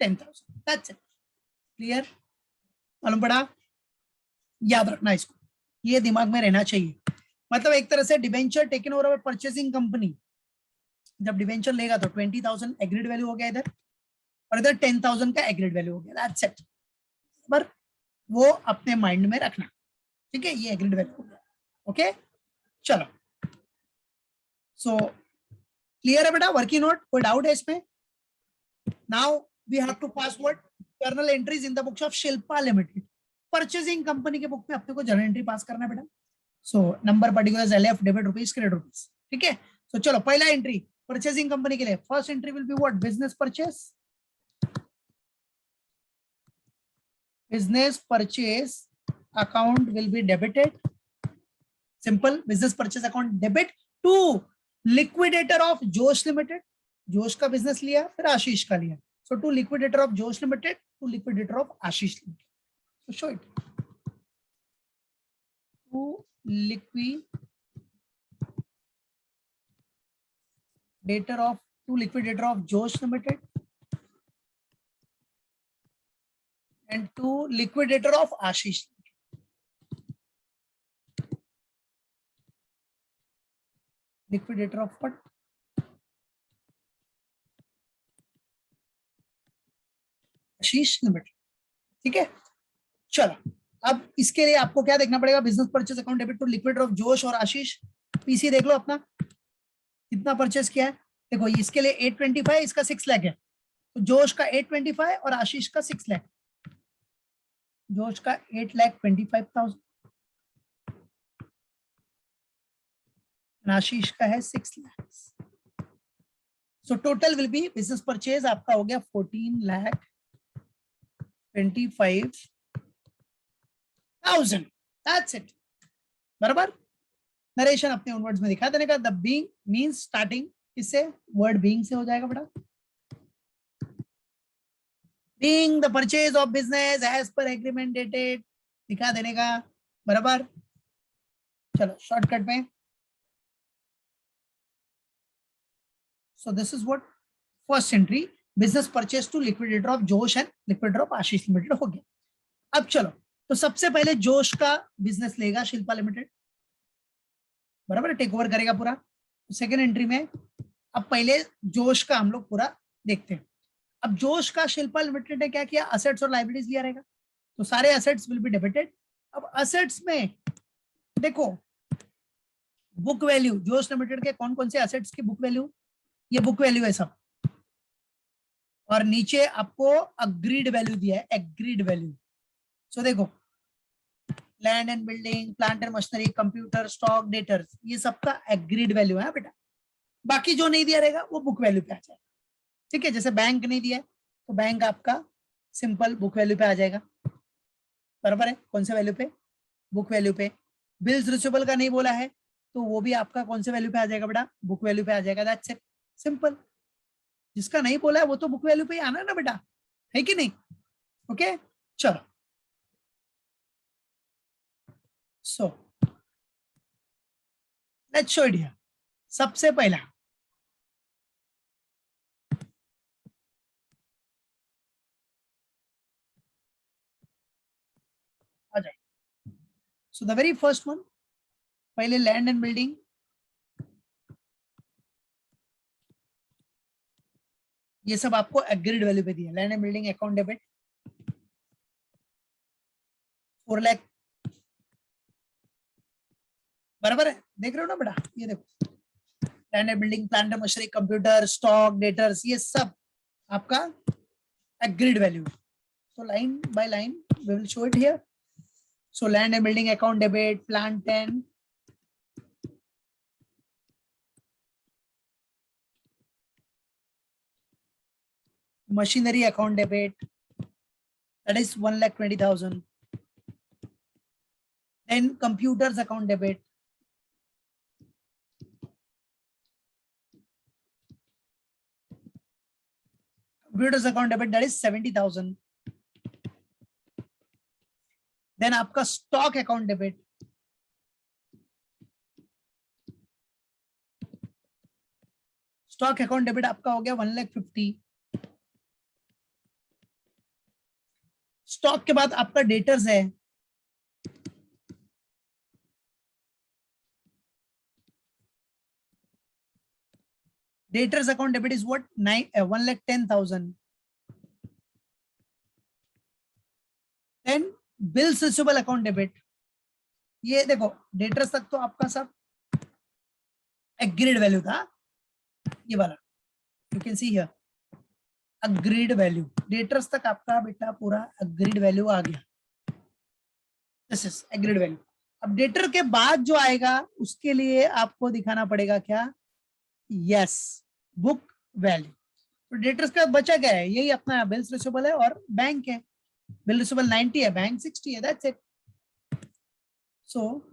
10,000, दैट्स इट। क्लियर, मालूम पड़ा? याद रखना इसको, ये दिमाग में रहना चाहिए। मतलब एक तरह से debenture taken over by purchasing company, जब डिबेंचर लेगा तो 20,000 एग्रीड वैल्यू हो गया इधर, और इधर 10,000 का एग्रीड वैल्यू हो गया, दैट्स इट। पर वो अपने माइंड में रखना, ठीक है, ये एग्रीड वैल्यू हो गया। ओके, चलो। सो क्लियर है बेटा, वर्किंग नोट, कोई डाउट है इसमें? Now we have to pass what, journal entries in the books of Shilpa limited. Purchasing company के बुक में अपने को जर्नल एंट्री पास करना है बेटा। So number particulars, LF, debit rupees, credit rupees, ठीक है। सो चलो, पहला एंट्री परचेसिंग कंपनी के लिए, first entry will be what, business purchase. Business purchase account will be debited. Simple, business purchase account debit to liquidator of Josh Limited. जोश का business लिया, फिर आशीष का लिया, so to liquidator of Josh Limited to liquidator of Ashish Limited. So show it. To liquidator of Josh Limited and to liquidator of Ashish. Liquidator of what? Ashish limited, ठीक है। चलो, अब इसके लिए आपको क्या देखना पड़ेगा, business purchase account debit to liquidator of Josh और आशीष। पीसी देख लो अपना, कितना परचेस किया है, देखो इसके लिए 825, इसका 6 लाख है, तो जोश का 825 और आशीष का 6 लाख। जोश का 8,25,000, आशीष का है 6 lakh. So total will B, business purchase आपका हो गया 14,25,000, दैट्स इट। बराबर, नरेशन अपने उन वर्ड्स में दिखा देने का। द बीइंग मींस स्टार्टिंग, इससे वर्ड बीइंग से हो जाएगा बेटा। Being the purchase of business as per agreement dated, दिखा देने का। बराबर, चलो शॉर्टकट में। So this is what, first entry, business purchase to liquidator of Josh and liquidator of Ashish limited हो गया। अब चलो, तो सबसे पहले जोश का बिजनेस लेगा शिल्पा लिमिटेड, बराबर, टेक ओवर करेगा पूरा। सेकेंड एंट्री में अब पहले जोश का हम लोग पूरा देखते हैं। अब जोश का शिल्पा लिमिटेड ने क्या किया, असेट्स और लाइबिलिटीज लिया रहेगा, तो सारे असेट्स विल बी डेबिटेड। अब असेट्स में देखो, बुक वैल्यू जोश लिमिटेड के कौन कौन से असेट्स की बुक वैल्यू, ये बुक वैल्यू है सब, और नीचे आपको अग्रीड वैल्यू दिया है, एग्रीड वैल्यू। सो देखो, land and building, plant and machinery, computer, stock, debtors, ये सबका एग्रीड वैल्यू है बेटा। बाकी जो नहीं दिया रहेगा वो बुक वैल्यू पे आ जाएगा, ठीक है। जैसे बैंक नहीं दिया है तो बैंक आपका सिंपल बुक वैल्यू पे आ जाएगा, बराबर है। कौन से वैल्यू पे, बुक वैल्यू पे। बिल्स रिसीवेबल का नहीं बोला है तो वो भी आपका कौन से वैल्यू पे आ जाएगा बेटा, बुक वैल्यू पे आ जाएगा, दैट्स इट, सिंपल। जिसका नहीं बोला है वो तो बुक वैल्यू पे ही आना है ना बेटा, है कि नहीं? ओके, चलो। So let's show it here. सबसे पहला आ जाए. So the very first one, पहले लैंड एंड बिल्डिंग, ये सब आपको एग्रीड वैल्यू पे दिया. Land and building account debit 4 lakh, बराबर है. देख रहे हो ना बेटा, ये देखो land and building, plant and machinery, computer, stock, debtors, ये सब आपका agreed value. So line by line we will show it here. So land and building account debit, plant 10, machinery account debit, that is 1,20,000. Then computers account debit, computers account debit, that is 70,000. Then आपका stock account debit, stock account debit आपका हो गया 1,50,000. Stock के बाद आपका debtors है, debtors account debit is what 1,10,000. Then bills receivable account debit, ये देखो डेटर्स तक तो आपका सब एग्रीड वैल्यू था, ये वाला you can see here agreed value. Debtors तक आपका बेटा पूरा अग्रीड वैल्यू आ गया. This is agreed value. अब डेटर के बाद जो आएगा उसके लिए आपको दिखाना पड़ेगा क्या, यस, बुक वैल्यू. तो डेटर्स का बचा क्या है, यही अपना बिल्स रिसीवेबल है और बैंक है. बिल रिसीवेबल 90 है, बैंक 60 है, दैट्स इट. सो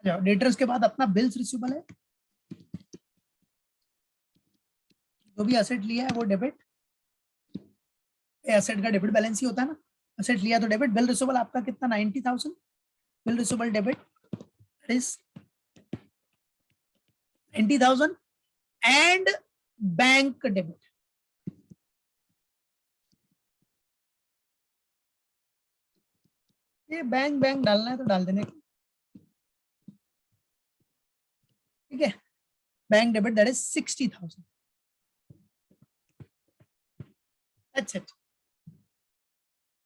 डेटर्स के बाद अपना बिल्स रिसीवेबल है, जो भी एसेट लिया है वो डेबिट. एसेट का डेबिट बैलेंस ही होता है ना, एसेट लिया तो डेबिट. बिल रिसीवेबल आपका कितना 90,000, bill receivable debit that is 90,000 and bank debit. ये बैंक बैंक डालना है तो डाल देने, ठीक है. Bank debit that is 60,000. That's it,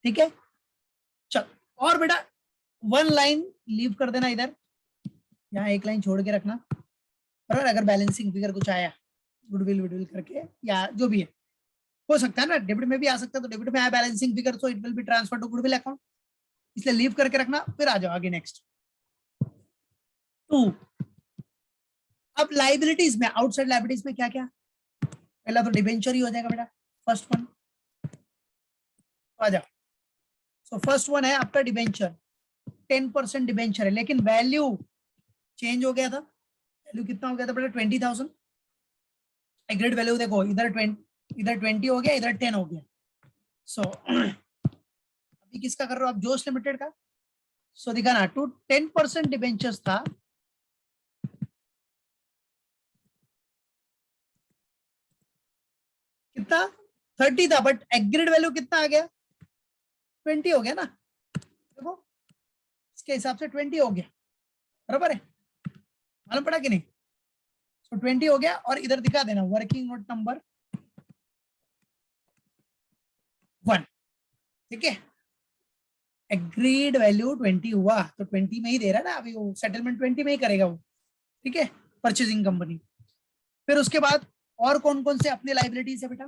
ठीक है. चल और बेटा वन लाइन लीव कर देना इधर, यहाँ एक लाइन छोड़ के रखना. और अगर बैलेंसिंग फिगर कुछ आया गुडविल वुडविल करके या जो भी है, हो सकता है ना डेबिट में भी आ सकता है, तो डेबिट में आया balancing figure, so it will be transfer to goodwill account, इसलिए लीव करके रखना. फिर आ जाओ आगे नेक्स्ट 2. अब लाइबिलिटीज में, आउटसाइड लाइबिलिटीज में क्या क्या, पहला तो डिबेंचर ही हो जाएगा बेटा, फर्स्ट वन. आ जाओ. सो फर्स्ट वन है आपका डिबेंचर, 10% डिबेंचर है, लेकिन वैल्यू चेंज हो गया था. वैल्यू कितना हो गया था बेटा 20,000. एग्रीड वैल्यू देखो इधर 20 हो गया, इधर 10 हो गया. सो अभी किसका कर रहे हो आप, जोश लिमिटेड का. सो दिखाना टू 10% डिबेंचर्स था, कितना 30 था, बट एग्रीड वैल्यू कितना आ गया 20 हो गया ना. देखो इसके हिसाब से 20 हो गया, बराबर है, मालूम पड़ा कि नहीं. सो 20 हो गया. और इधर दिखा देना वर्किंग नोट नंबर 1, ठीक है. एग्रीड वैल्यू 20 हुआ तो 20 में ही दे रहा है ना अभी, वो सेटलमेंट 20 में ही करेगा वो, ठीक है, परचेजिंग कंपनी. फिर उसके बाद और कौन कौन से अपने लाइबिलिटीज है बेटा,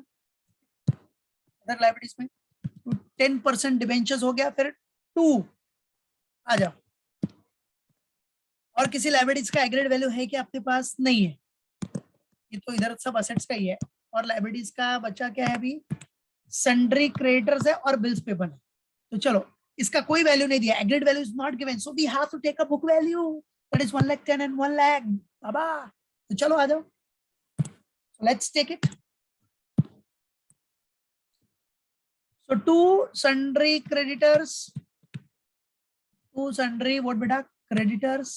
अदर लाइबिलिटीज में 10% डिबेंचर्स हो गया. फिर 2 आ जाओ. और किसी लाइबिलिटीज का एग्रीड वैल्यू है कि आपके पास, नहीं है, ये तो इधर सब असेट्स का ही है. और लाइबिलिटीज का बचा क्या है अभी, सन्ड्री क्रेडिटर्स है और बिल्स पेबल है. तो चलो इसका कोई वैल्यू नहीं दिया, agreed value is not given, so we have to take a book value that is 1,10,000 and 1 lakh. बाबा तो चलो आ जाओ, let's take it. So two sundry creditors, what बेटा creditors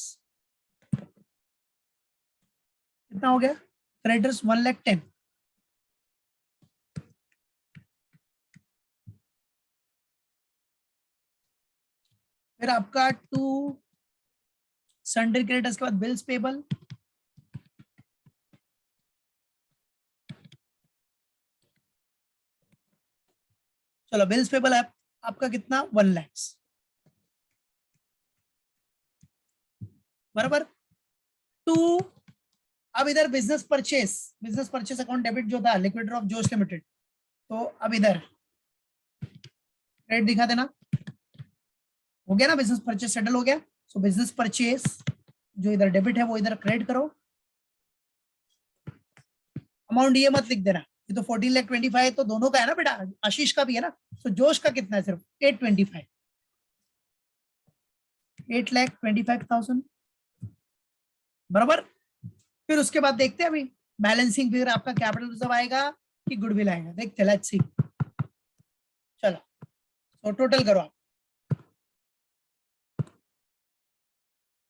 कितना हो गया, creditors 1,10,000. फिर आपका टू सन्ड्री क्रेडिटर्स के बाद बिल्स पेबल, चलो बिल्स पेबल आपका कितना 1 लाख बराबर। टू अब इधर बिजनेस परचेस अकाउंट डेबिट जो था लिक्विडेटर ऑफ जोश लिमिटेड, तो अब इधर क्रेडिट दिखा देना, हो गया ना, बिजनेस परचेस सेटल हो गया। सो बिजनेस परचेस जो इधर डेबिट है वो इधर क्रेडिट करो। अमाउंट ये मत लिख देना, ये तो 14,25,000 तो दोनों का है ना बेटा, आशीष का भी है ना। सो जोश का कितना है, सिर्फ 825, 8,25,000 बराबर। फिर उसके बाद देखते हैं अभी बैलेंसिंग फिगर आपका कैपिटल रिजर्व आएगा कि गुडविल आएगा, देखते हैं, लेट्स सी। चलो तो टोटल करो आप,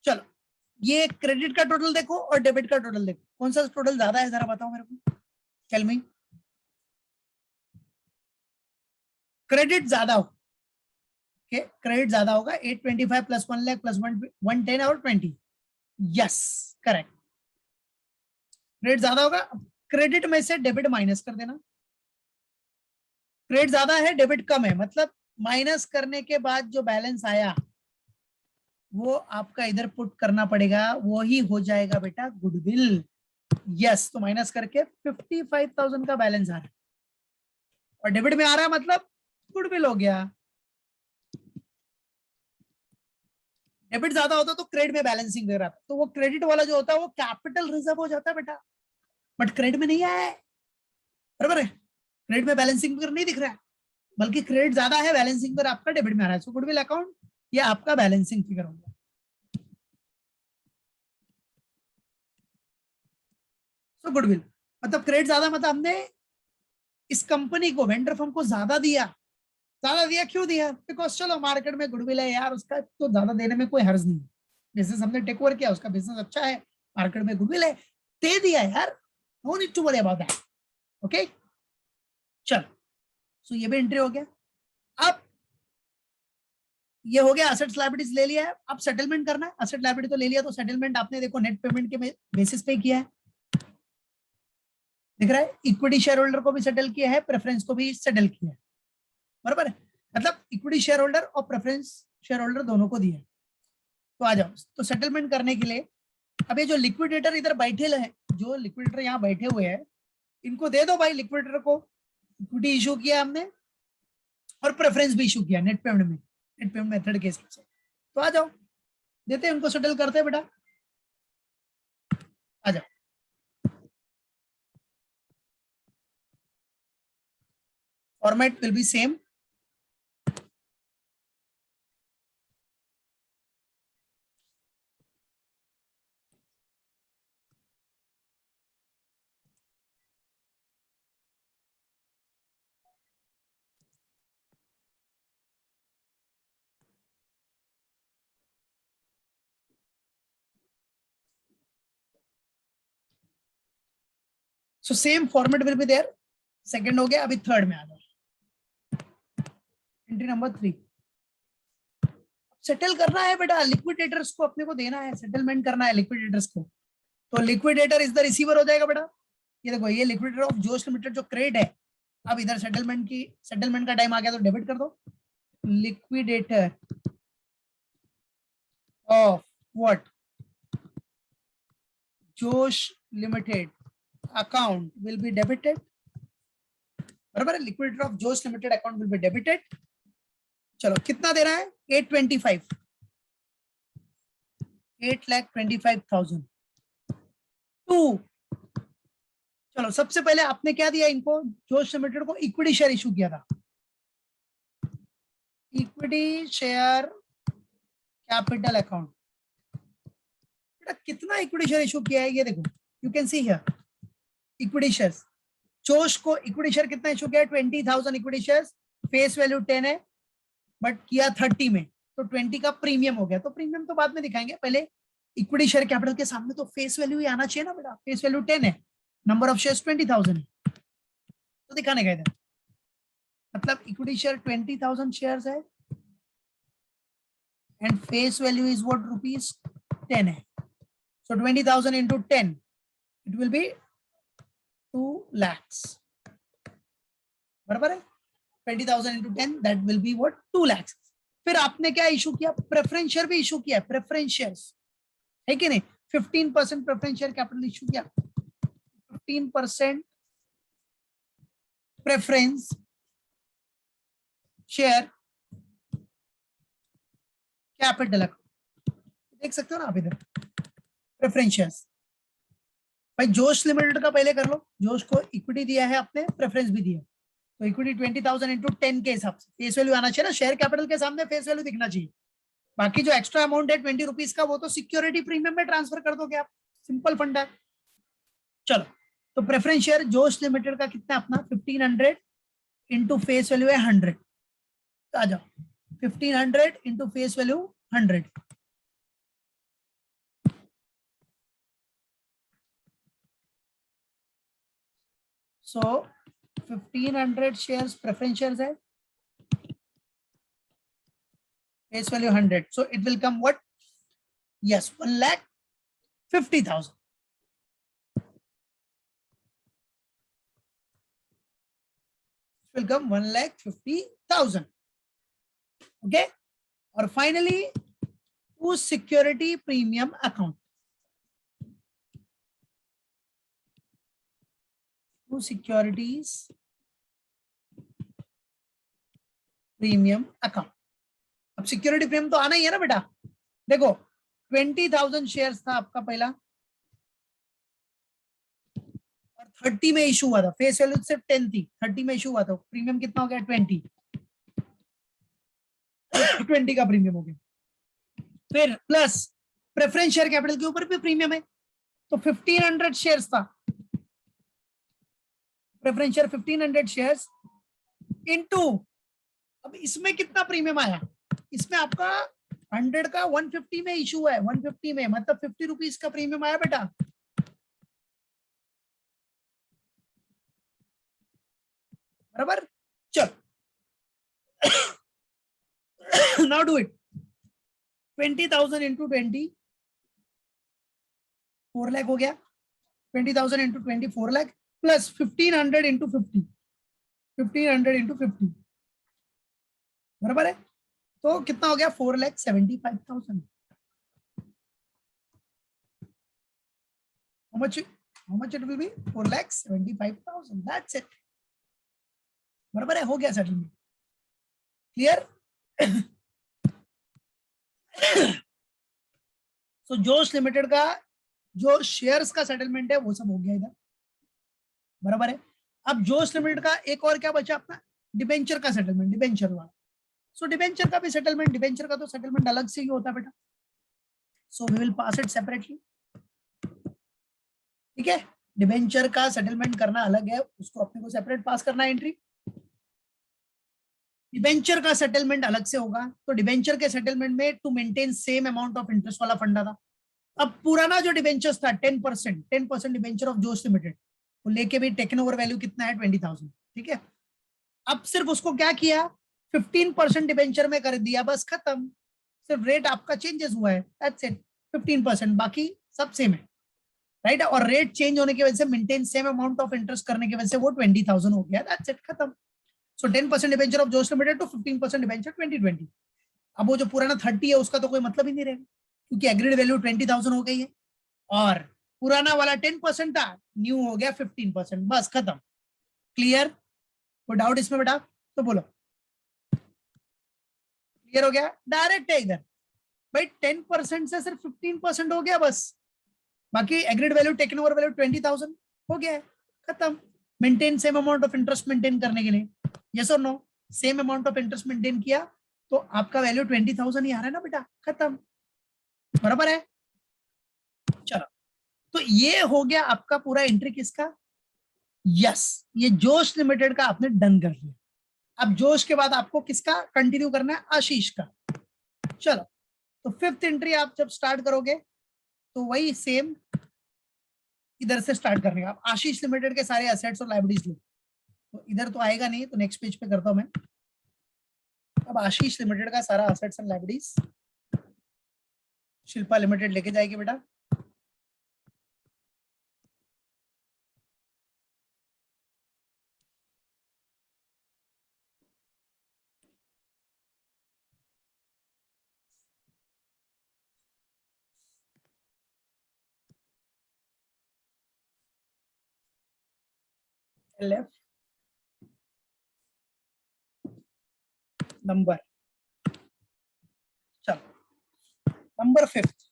चलो ये क्रेडिट का टोटल देखो और डेबिट का टोटल देखो, कौन सा टोटल ज्यादा है जरा बताओ मेरे को, टेल मी। क्रेडिट ज्यादा हो, क्रेडिट ज्यादा होगा, 825 प्लस 1 लाख प्लस 110 और 20, यस करेक्ट, क्रेडिट ज्यादा होगा। क्रेडिट में से डेबिट माइनस कर देना, क्रेडिट ज्यादा है डेबिट कम है, मतलब माइनस करने के बाद जो बैलेंस आया वो आपका इधर पुट करना पड़ेगा, वो ही हो जाएगा बेटा गुडविल। यस, तो माइनस करके 55,000 का बैलेंस आ रहा है और डेबिट में आ रहा है, मतलब गुडविल हो गया। डेबिट ज्यादा होता तो क्रेडिट में बैलेंसिंग दे रहा था, तो वो क्रेडिट वाला जो होता है वो कैपिटल रिजर्व हो जाता है बेटा, बट क्रेडिट में नहीं आया है, बराबर है। क्रेडिट में बैलेंसिंग फिगर नहीं दिख रहा है, बल्कि क्रेडिट ज्यादा है, बैलेंसिंग फिगर आपका डेबिट में आ रहा है। सो गुडविल अकाउंट ये आपका बैलेंसिंग फिगर होगा। सो गुडविल मतलब क्रेडिट ज्यादा, मतलब हमने इस कंपनी को, वेंडर फर्म को ज्यादा दिया। ज्यादा दिया क्यों दिया, बिकॉज चलो मार्केट में गुडविल है यार उसका, तो ज्यादा देने में कोई हर्ज नहीं, बिजनेस हमने टेक ओवर किया, उसका बिजनेस अच्छा है, मार्केट में गुडविल है, दे दिया यार, no need to worry about that. Okay चलो, सो ये भी एंट्री हो गया। अब ये हो गया, असेट्स लायबिलिटीज ले लिया है, अब सेटलमेंट करना है। असेट लायबिलिटी तो ले लिया, तो सेटलमेंट आपने देखो नेट पेमेंट के बेसिस पे किया है, दिख रहा है। इक्विटी शेयर होल्डर को भी सेटल किया है, प्रेफरेंस को भी सेटल किया है, बराबर है। मतलब इक्विटी शेयर होल्डर और प्रेफरेंस शेयर होल्डर दोनों को दिया। तो आ जाओ, तो सेटलमेंट करने के लिए अब ये जो लिक्विडेटर इधर बैठे हैं, जो लिक्विडेटर यहाँ बैठे हुए हैं, इनको दे दो भाई, लिक्विडेटर को इक्विटी इशू किया हमने और प्रेफरेंस भी इशू किया नेट पेमेंट में, नेट पेमेंट मेथड के हिसाब से। तो आ जाओ, देते हैं उनको, सेटल करते हैं बेटा, आ जाओ। Format will be same, so same format will be there. Second हो गया, अभी थर्ड में आ जाओ, एंट्री नंबर 3। सेटल करना है बेटा, लिक्विडेटर्स को अपने को देना है, सेटलमेंट करना है लिक्विडेटर्स को। तो लिक्विडेटर इज द रिसीवर हो जाएगा बेटा। ये देखो, ये लिक्विडेटर ऑफ जोश लिमिटेड जो क्रेडिट है, अब इधर सेटलमेंट का टाइम आ गया, तो डेबिट कर दो। Liquidator of what, Josh limited account will be debited, बराबर है। Liquidator of Josh limited account will be debited. चलो कितना दे रहा है, 825, 8,25,000 टू। चलो सबसे पहले आपने क्या दिया इनको, जोश लिमिटेड को इक्विटी शेयर इशू किया था, इक्विटी शेयर कैपिटल अकाउंट। बेटा कितना इक्विटी शेयर इशू किया है, ये देखो, you can see here equity shares. जोश को इक्विटी शेयर कितना इशू किया है, 20,000 इक्विटी शेयर्स, फेस वैल्यू 10 है, बट किया 30 में, तो 20 का प्रीमियम हो गया। तो प्रीमियम तो बाद में दिखाएंगे, पहले इक्विटी शेयर कैपिटल के सामने तो फेस वैल्यू ही आना चाहिए ना बेटा। फेस वैल्यू 10 है, नंबर ऑफ शेयर्स 20,000 है, तो दिखाने का इधर, मतलब इक्विटी शेयर 20,000 शेयर्स है, and face value is what? Rupees 10 है. So 20,000 into 10, it will be 2 lakhs. बराबर है? 20,000 into 10, that will be what? 2 lakhs. फिर आपने क्या इशू किया? प्रेफरेंस शेयर भी इशू किया. प्रेफरेंस शेयर्स है कि नहीं? 15% प्रेफरेंस शेयर कैपिटल इशू किया. 15% प्रेफरेंस शेयर कैपिटल. देख सकते हो ना आप इधर प्रेफरेंस शेयर्स. भाई जोश लिमिटेड का पहले कर लो. जोश को इक्विटी दिया है आपने, प्रेफरेंस भी दिया, तो इक्विटी 20,000 इंटू 10 के हिसाब से फेस वैल्यू आना चाहिए ना. शेयर कैपिटल के सामने फेस वैल्यू दिखना चाहिए. बाकी जो एक्स्ट्रा अमाउंट है 20 रुपीज का, वो तो सिक्योरिटी प्रीमियम में ट्रांसफर कर दोगे आप. सिंपल फंडा है. चलो, तो प्रेफरेंस शेयर जोश लिमिटेड का कितना अपना 1500 इंटू फेस वैल्यू है 100. तो आ जाओ 1500 into face value 100. So 1500 shares preference shares है, face value 100. So it will come what? Yes, 1,50,000. It will come 1,50,000. Okay. और finally, whose security premium account? Securities premium account. अब security premium तो आना ही है ना बेटा. देखो 20,000 शेयर्स था आपका पहला और 30 में इशू हुआ था. फेस वैल्यू सिर्फ 10 थी, 30 में इशू हुआ था. प्रीमियम कितना हो गया? 20 का प्रीमियम हो गया. फिर प्लस प्रेफरेंस शेयर कैपिटल के ऊपर भी प्रीमियम है, तो 1500 शेयर्स था. प्रेफरेंस शेयर 1500 शेयर्स इनटू, अब इसमें कितना प्रीमियम आया? इसमें आपका 100 का 150 में इशू है. 150 में मतलब 50 रुपीज का प्रीमियम आया बेटा. बराबर. चल now do it. 20,000 into 20 4 lakh हो गया. 20,000 into 20 4 lakh plus 1500 into 50, 1500 into 50 बराबर है. तो कितना हो गया? 4,75,000. How much it will be? 4,75,000. That's it. बराबर है. हो गया सेटलमेंट. क्लियर? सो जोश लिमिटेड का जो शेयर्स का सेटलमेंट है वो सब हो गया इधर. बराबर है. अब जोश लिमिटेड का एक और क्या बचा अपना? डिबेंचर का सेटलमेंट. डिबेंचर वाला. सो डिबेंचर का भी सेटलमेंट. डिबेंचर का तो सेटलमेंट अलग से ही होता है बेटा. So we will pass it separately. ठीक है. डिबेंचर का सेटलमेंट करना अलग है, उसको अपने को सेपरेट पास करना है एंट्री. डिबेंचर का सेटलमेंट अलग से होगा. तो डिबेंचर के सेटलमेंट में to maintain same amount of interest वाला फंडा था. अब पुराना जो डिबेंचर्स था 10% डिबेंचर ऑफ जोश लिमिटेड, वो लेके भी टेकन ओवर वैल्यू कितना है? 20,000. ठीक है. अब सिर्फ उसको क्या किया? 15% डिबेंचर में कर दिया, बस खत्म. सिर्फ रेट आपका चेंजेस हुआ है. That's it. 15%, बाकी सब सेम है. राइट. और रेट चेंज होने की वजह से maintain same amount of interest करने की वजह से वो 20,000 हो गया. That's it. खत्म. सो 10% debenture of Josh limited to 15% debenture 2020. अब वो जो पुराना 30 है उसका तो कोई मतलब ही नहीं रहेगा, क्योंकि एग्रीड वैल्यू 20,000 हो गई है. और पुराना वाला 10% था, न्यू हो गया 15%. बस खत्म. क्लियर? कोई डाउट इसमें बेटा? तो बोलो. क्लियर हो गया? डायरेक्ट है इधर भाई. 10% से सिर्फ 15% हो गया बस. बाकी agreed value taken over value 20,000 हो गया. खत्म. Maintain same amount of interest maintain करने के लिए. यस और no? Same amount of interest maintain किया तो आपका वैल्यू 20,000 ही आ रहा है ना बेटा. खत्म. बराबर है. चलो, तो ये हो गया आपका पूरा एंट्री किसका? यस, ये जोश लिमिटेड का आपने डन कर लिया. अब जोश के बाद आपको किसका कंटिन्यू करना है? आशीष का. चलो, तो 5th एंट्री आप जब स्टार्ट करोगे तो वही सेम इधर से स्टार्ट करने का. आप आशीष लिमिटेड के सारे एसेट्स और लायबिलिटीज लो. तो इधर तो आएगा नहीं, तो नेक्स्ट पेज पे करता हूं मैं. अब आशीष लिमिटेड का सारा assets and liabilities Shilpa limited लेके जाएगी बेटा। LF नंबर, चलो नंबर 5th,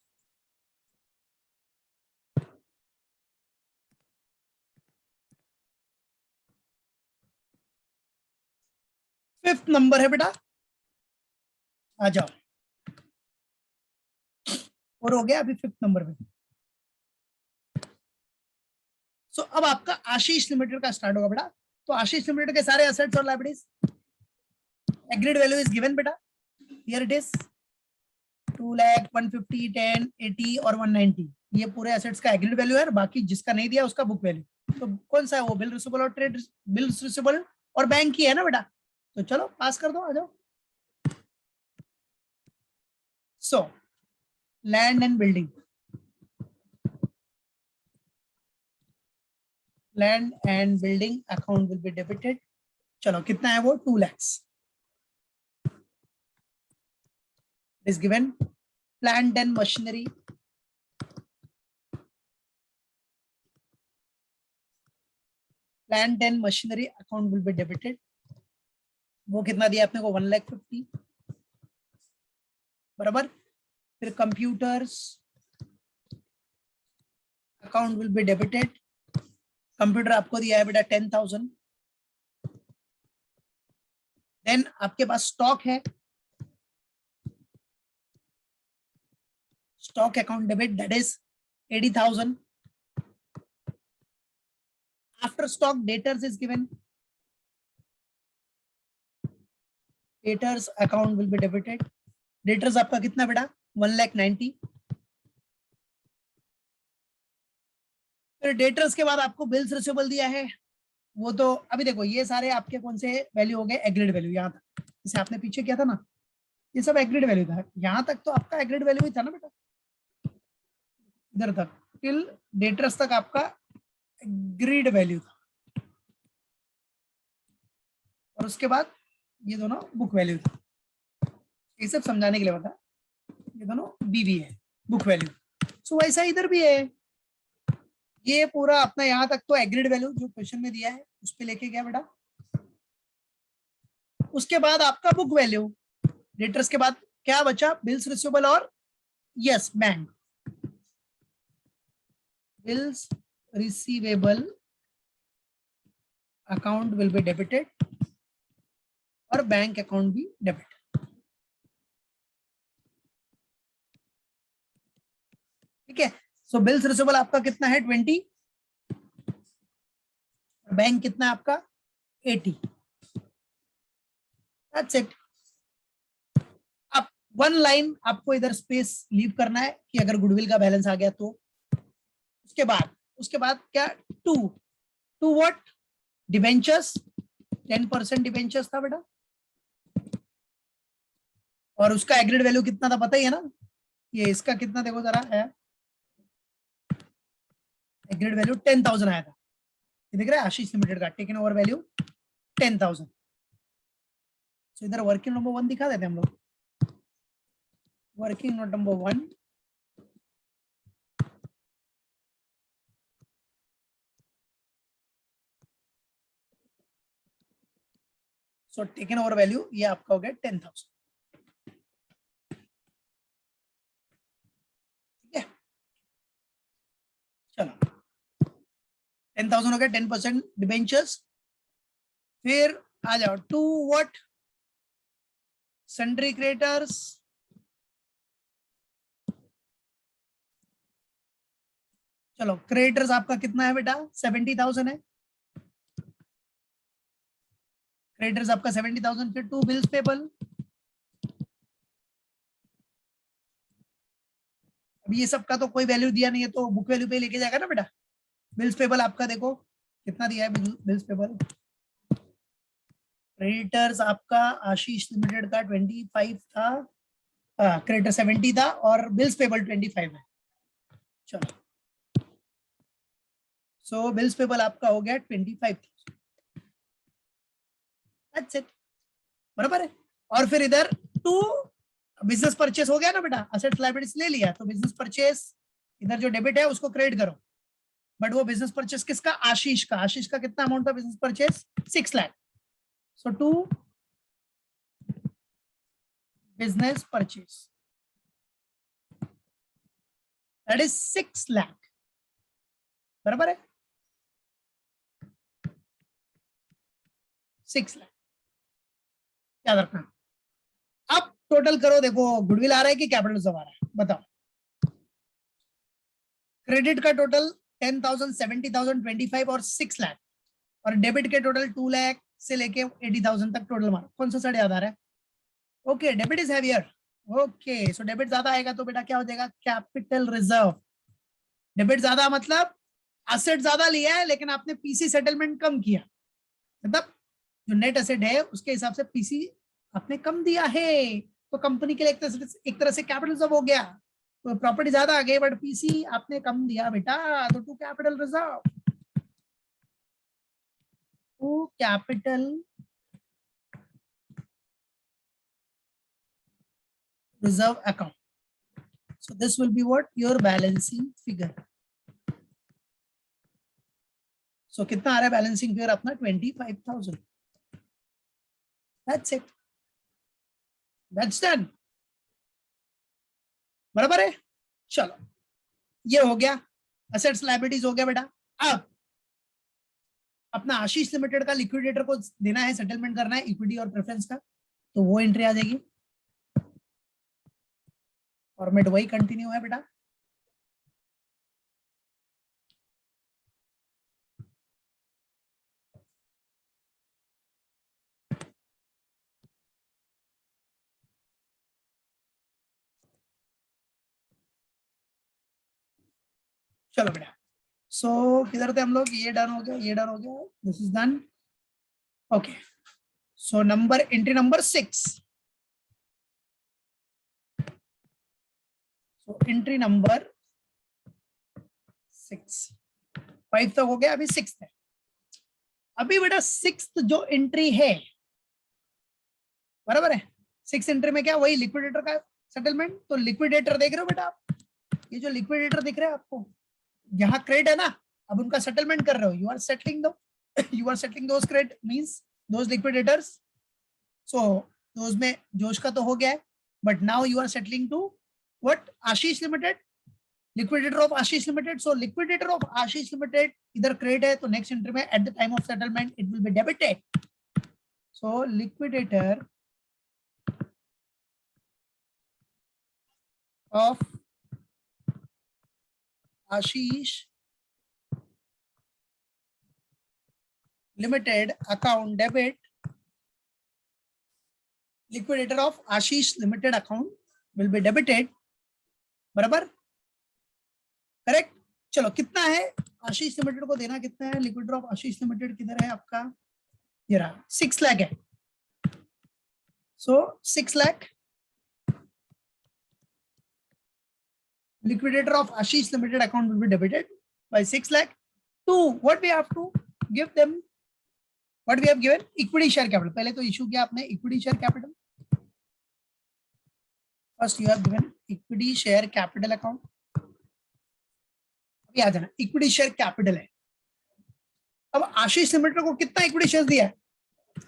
नंबर है बेटा, आ जाओ। और हो गया अभी 5th नंबर पे। सो अब आपका आशीष लिमिटेड का स्टार्ट होगा बेटा। तो आशीष लिमिटेड के सारे एसेट्स और liabilities, agreed value is given बेटा, हियर इट इज 2 लाख 150 10 80 और 190, ये पूरे एसेट्स का एग्रीड वैल्यू है। बाकी जिसका नहीं दिया उसका बुक वैल्यू। तो कौन सा है वो, बिल रिसीवेबल और ट्रेड बिल रिसीवेबल और बैंक की है ना बेटा। तो चलो पास कर दो, आ जाओ। So land and building, land and building account will be debited. चलो कितना है वो, 2 lakhs is given। plant and machinery, plant and machinery account will be debited। वो कितना दिया आपने को, 1,50,000 बराबर। फिर computers account will be debited, computer आपको दिया है बेटा 10,000। देन आपके पास स्टॉक है, stock account debit, that is 80,000। After stock debtors is given, debtors account will be debited. Debtors आपका कितना बेटा, 1,90,000। फिर डेटर्स के बाद आपको बिल्स रिसीवेबल दिया है, वो तो अभी देखो ये सारे आपके कौन से वैल्यू हो गए, एग्रीड वैल्यू। यहाँ तक जैसे आपने पीछे किया था ना, ये सब एग्रीड वैल्यू था। यहाँ तक तो आपका एग्रीड वैल्यू ही था ना बेटा, इधर तक टिल डेटर्स तक आपका एग्रीड वैल्यू था। और उसके बाद ये दोनों बुक वैल्यू था। ये सब समझाने के लिए बता, ये दोनों बीवी है, बुक वैल्यू। सो वैसा इधर भी है, ये पूरा अपना यहाँ तक तो एग्रीड वैल्यू जो क्वेश्चन में दिया है उस पे लेके गया बेटा। उसके बाद आपका बुक वैल्यू, डेटर्स के बाद क्या बचा, बिल्स रिसीवेबल और yes bank. Bills receivable account will be debited और बैंक अकाउंट भी डेबिट। ठीक है। सो बिल्स रिसीवेबल आपका कितना है, 20, बैंक कितना है आपका, 80। That's it. अब वन लाइन आपको इधर स्पेस लीव करना है कि अगर गुडविल का बैलेंस आ गया तो। उसके बाद क्या, टू व्हाट, डिबेंचर्स, 10% डिबेंचर्स था बेटा। और उसका एग्रीड वैल्यू कितना था पता ही है ना, ये इसका कितना देखो जरा है, एग्रीड वैल्यू 10,000 आया था। ये दिख रहा है आशीष लिमिटेड का टेकन ओवर वैल्यू 10,000। सो इधर वर्किंग नंबर 1 दिखा देते हम लोग, वर्किंग नोट नंबर 1। सो टेकन ओवर वैल्यू ये आपका हो गया 10,000। ठीक है, चलो 10,000 हो गया, 10% डिबेंचर्स। फिर आ जाओ टू व्हाट, सन्ड्री क्रेडिटर्स, चलो क्रेडिटर्स आपका कितना है बेटा, 70,000 है। क्रेडिटर्स आपका 70,000। फिर टू बिल्स पेबल, अब ये सब का तो कोई वैल्यू दिया नहीं है तो बुक वैल्यू पे लेके जाएगा ना बेटा। बिल्स पेबल आपका देखो कितना दिया है, बिल्स पेबल। क्रेडिटर्स आपका आशीष लिमिटेड का 25 था क्रेडिटर 70 था और बिल्स पेबल 25 है। चलो सो बिल्स पेबल आपका हो गया 25,000। दैट्स इट, बराबर है। और फिर इधर टू बिजनेस परचेस हो गया ना बेटा, असेट्स लायबिलिटीज ले लिया तो बिजनेस परचेस इधर जो डेबिट है उसको क्रेडिट करो। बट वो बिजनेस परचेस किसका? आशीष का। आशीष का कितना अमाउंट था business purchase? 6 lakh. So to business purchase that is 6 lakh, बराबर है। 6 लाख याद रखना। अब टोटल करो, देखो गुडविल आ रहा है कि कैपिटल रिजर्व आ रहा है, बताओ। क्रेडिट का टोटल 10,000, 70,000, 25 और 6 लाख, और डेबिट के टोटल 2 लाख से लेके 80,000 तक टोटल मारो। कौन सा साइड याद आ रहा है? Okay, debit is heavier. Okay, so debit ज्यादा आएगा तो बेटा क्या हो जाएगा? Capital reserve. डेबिट ज्यादा मतलब एसेट ज्यादा लिया है लेकिन आपने पीसी सेटलमेंट कम किया, मतलब जो नेट एसेट है उसके हिसाब से पीसी आपने कम दिया है, तो कंपनी के लिए एक तरह से कैपिटल रिजर्व हो गया। तो प्रॉपर्टी ज्यादा आ गई बट पीसी आपने कम दिया बेटा, तो to capital reserve, to capital reserve account. So this will be what? Your balancing figure. So कितना आ रहा है बैलेंसिंग फिगर अपना? 25,000. That's it. That's done. बराबर है। चलो ये हो गया, असेट्स लायबिलिटीज हो गया बेटा। अब अपना आशीष लिमिटेड का लिक्विडेटर को देना है, सेटलमेंट करना है इक्विटी और प्रेफरेंस का, तो वो एंट्री आ जाएगी। फॉर्मेट वही कंटिन्यू है बेटा। चलो बेटा, सो किधर थे हम लोग? ये डन हो गया, ये डन हो गया, this is done. Okay, so number entry number 6, so entry number 6, 5 तक हो गया, अभी 6 है। अभी बेटा 6th जो एंट्री है, बराबर है, 6 एंट्री में क्या? वही लिक्विडेटर का सेटलमेंट। तो लिक्विडेटर देख रहे हो बेटा आप, ये जो लिक्विडेटर दिख रहा है आपको, यहाँ क्रेडिट है ना, अब उनका सेटलमेंट कर रहे हो। You are settling those you are settling those credit means those liquidators. So those में जोश का तो हो गया है, but now you are settling to what? Ashish limited, liquidator of Ashish limited. So liquidator of Ashish limited इधर क्रेडिट है, तो नेक्स्ट एंट्री में at the time of settlement it will be debited. So liquidator of Ashish Limited account debit, liquidator of Ashish Limited account will be debited, बराबर, correct. चलो कितना है Ashish limited को देना? कितना है? लिक्विडेटर ऑफ आशीष लिमिटेड किधर है आपका? ये रहा, 6 लाख है। सो 6 lakh liquidator of Ashish Limited account will be debited by 6 lakh to what we have to give them, what we have given? Equity share capital. पहले तो इशू किया आपने equity share capital, first you have given equity share capital account। अभी आ जाना, equity share capital है। अब आशीष limited को कितना इक्विटी शेयर दिया है?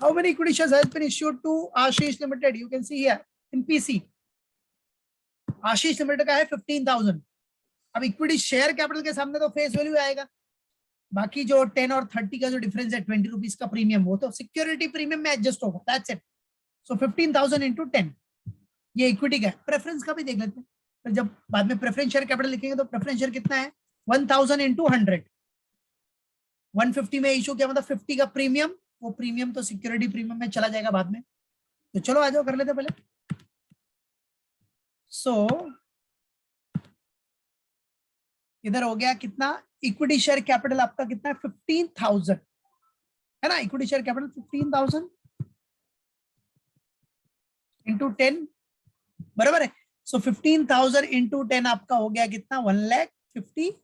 How many equity shares has been issued to Ashish Limited? You can see here in PC. Ashish limited का है 15,000। अब इक्विटी शेयर कैपिटल के सामने तो फेस वैल्यू आएगा, बाकी जो 10 और 30 का जो डिफरेंस है 20 रुपीज का प्रीमियम, वो तो सिक्योरिटी प्रीमियम में एडजस्ट होगा। That's it. सो 15,000 इंटू 10 ये इक्विटी का है। प्रेफरेंस का भी देख लेते हैं, तो जब बाद में प्रेफरेंस शेयर कैपिटल लिखेंगे तो प्रेफरेंस शेयर कितना है? 1000 इंटू 100, 150 में इशू किया, मतलब 50 का प्रीमियम, वो प्रीमियम तो सिक्योरिटी प्रीमियम में चला जाएगा बाद में। तो चलो आ जाओ कर लेते पहले। सो इधर हो गया कितना? इक्विटी शेयर कैपिटल आपका कितना है? 15,000 है ना। इक्विटी शेयर कैपिटल 15,000 इंटू 10, बराबर है। सो 15,000 इंटू 10 आपका हो गया कितना 1,50,000।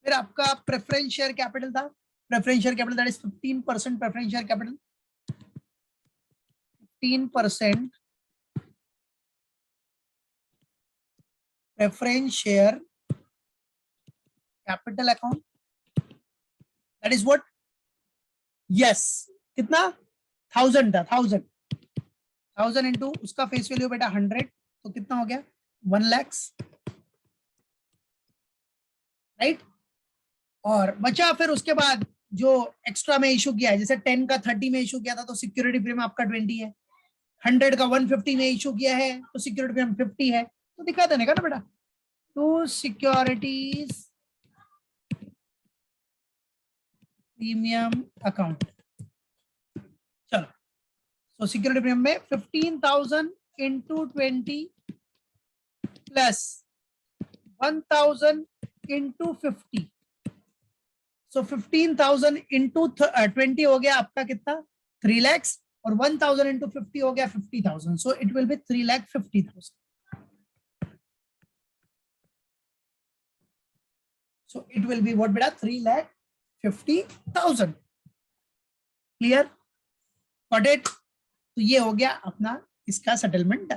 फिर आपका प्रेफरेंस शेयर कैपिटल था, preference share capital that is 15% preference share capital, 15% preference share capital account that is what, yes कितना 1000 था, 1000 इंटू उसका फेस वैल्यू बेटा 100, तो कितना हो गया 1 लाख, राइट। और बचा फिर उसके बाद जो एक्स्ट्रा में इशू किया है, जैसे 10 का 30 में इशू किया था तो सिक्योरिटी प्रीमियम आपका 20 है, 100 का 150 में इशू किया है तो सिक्योरिटी प्रीमियम 50 है, तो दिखा देने का ना बेटा, तो सिक्योरिटीज प्रीमियम अकाउंट। चलो, तो सिक्योरिटी प्रीमियम में 15,000 इंटू 20 प्लस 1,000 इंटू 50, सो 15,000 इंटू 20 हो गया आपका कितना 3 lakhs, और 1,000 इंटू 50 हो गया 50,000, सो it will B 3,50,000। So it will be what बेटा 3,50,000। Clear, got it. तो ये हो गया अपना इसका सेटलमेंट।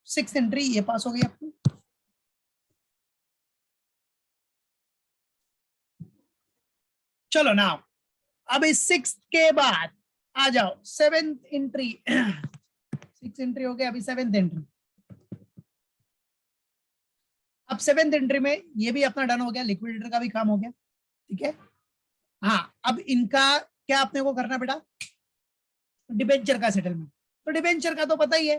6th एंट्री ये पास हो गई अपनी। चलो नाउ अब इस 6th के बाद आ जाओ 7th एंट्री। 6th एंट्री हो गया, अभी 7th एंट्री। अब 7th एंट्री में ये भी अपना डन हो गया, लिक्विडेटर का भी काम हो गया, ठीक है। हाँ, अब इनका क्या अपने को करना बेटा, डिबेंचर का सेटलमेंट। तो डिबेंचर का तो पता ही है,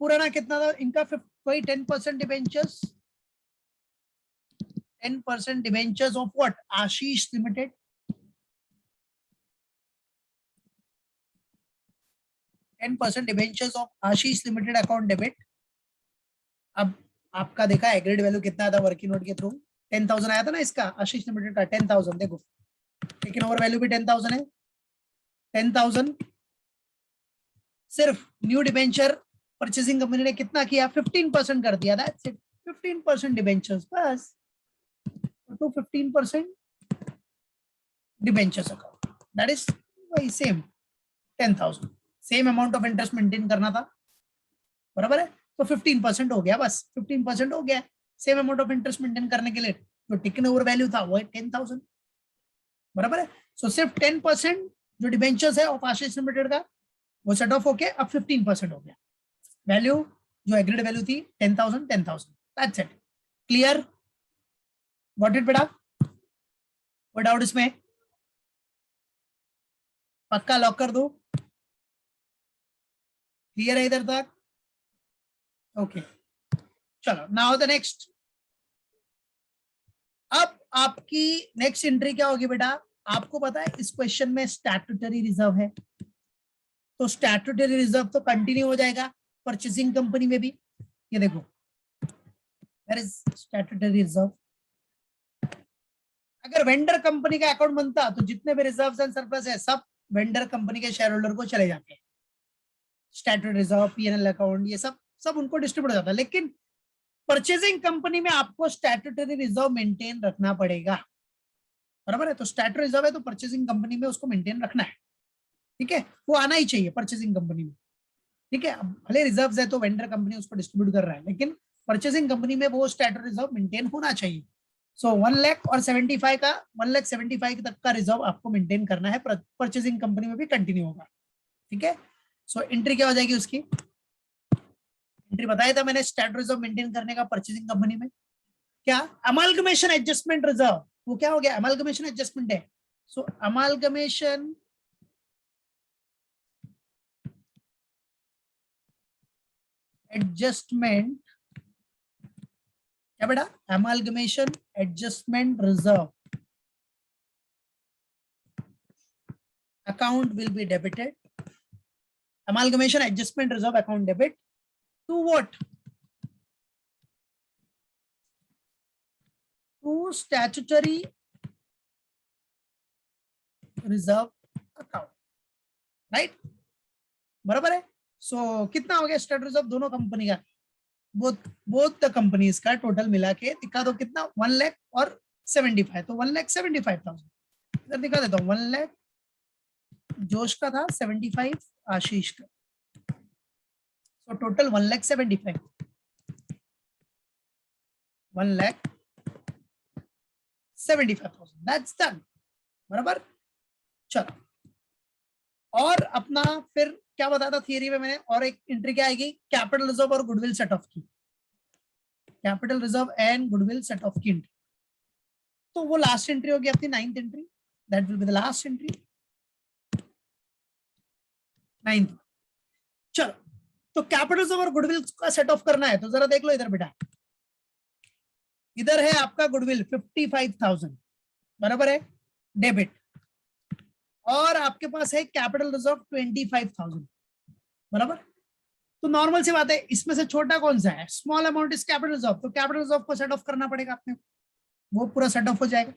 पुराना कितना था इनका, कोई 10% debentures, 10% debentures of what, Ashish limited, 10% debentures of Ashish limited account debit. अब आपका देखा एग्रीड वैल्यू कितना था वर्किंग नोट के थ्रू, 10,000 आया था ना इसका आशीष लिमिटेड का 10,000, देखो लेकिन ओवर वैल्यू भी 10,000 है। 10,000 सिर्फ न्यू डिबेंचर परचेसिंग कंपनी ने कितना किया, 15% कर दिया, दैट्स इट, 15% डिबेंचर्स बस, तो 15% डिबेंचर्स अकाउंट दैट इज वही same 10,000, same amount of interest maintain करना था, बराबर है। तो 15% हो गया, बस 15% हो गया, same amount of interest maintain करने के लिए जो टेकन ओवर वैल्यू था वो 10,000, बराबर है। सो सिर्फ 10% जो डिबेंचर्स है ऑफ आशीष लिमिटेड का वो सेट ऑफ होके अब 15% हो गया। वैल्यू जो एग्रीड वैल्यू थी 10,000 10,000, that's it. Clear, got it बेटा, कोई डाउट इसमें, पक्का लॉक कर दो, क्लियर है इधर तक, ओके। चलो नाउ द नेक्स्ट। अब आपकी नेक्स्ट एंट्री क्या होगी बेटा, आपको पता है इस क्वेश्चन में स्टैट्यूटरी रिजर्व है, तो स्टैट्यूटरी रिजर्व तो कंटिन्यू हो जाएगा परचेसिंग कंपनी में भी। ये देखो वेयर इज स्टैट्यूटरी रिजर्व, अगर वेंडर कंपनी का अकाउंट बनता तो जितने भी रिजर्व्स एंड सरप्लस है सब वेंडर कंपनी के शेयर होल्डर को चले जाते हैं, स्टैट्यूटरी रिजर्व पीएनएल अकाउंट ये सब सब उनको डिस्ट्रीब्यूट हो जाता है। लेकिन परचेसिंग कंपनी में आपको स्टैट्यूटरी रिजर्व मेंटेन रखना पड़ेगा, बराबर है। तो स्टैट्यूटरी रिजर्व है तो परचेसिंग कंपनी में उसको मेंटेन रखना है, ठीक है, वो आना ही चाहिए परचेसिंग कंपनी में, ठीक है। भले रिजर्व्स है तो वेंडर कंपनी उसको डिस्ट्रीब्यूट कर रहा है, लेकिन परचेसिंग कंपनी में वो स्टैट्यूटरी रिजर्व मेंटेन होना चाहिए। सो 1 लाख और 75 का 1,75,000 तक का रिजर्व आपको मेंटेन करना है, परचेसिंग कंपनी में भी कंटिन्यू होगा, ठीक है। सो एंट्री क्या हो जाएगी उसकी, एंट्री बताया था मैंने स्टैट्यूटरी रिजर्व मेंटेन करने का परचेसिंग कंपनी में, क्या अमालगमेशन एडजस्टमेंट रिजर्व, वो क्या हो गया अमालगमेशन एडजस्टमेंट है। सो अमालगमेशन एडजस्टमेंट क्या बेटा, amalgamation adjustment reserve account will be debited, amalgamation adjustment reserve account debit to what, to statutory reserve account, right, बराबर है। सो कितना हो गया स्टैट रिजर्व दोनों कंपनी का, बोथ द कंपनीज का टोटल मिला के दिखा दो कितना 1,75,000, तो 1,75,000 इधर दिखा देता हूँ। 1,00,000 जोश का था, 75 आशीष का, सो टोटल 1,75,000, 1,75,000 दैट्स डन। बराबर। चलो, और अपना फिर क्या बताया था थियरी में मैंने, और एक एंट्री क्या आएगी, कैपिटल रिजर्व और गुडविल सेट ऑफ की, capital reserve and goodwill set of की एंट्री, तो वो लास्ट एंट्री होगी अपनी 9th entry, that will be the last entry 9th। चलो, तो कैपिटल रिजर्व और गुडविल का सेट ऑफ करना है, तो जरा देख लो इधर बेटा, इधर है आपका गुडविल 55,000, बराबर है, डेबिट, और आपके पास है कैपिटल रिजर्व 25,000, बराबर। तो नॉर्मल सी बात है, इसमें से छोटा कौन सा है, small amount is capital reserve, तो कैपिटल रिजर्व को सेट ऑफ करना पड़ेगा अपने, वो पूरा सेट ऑफ हो जाएगा।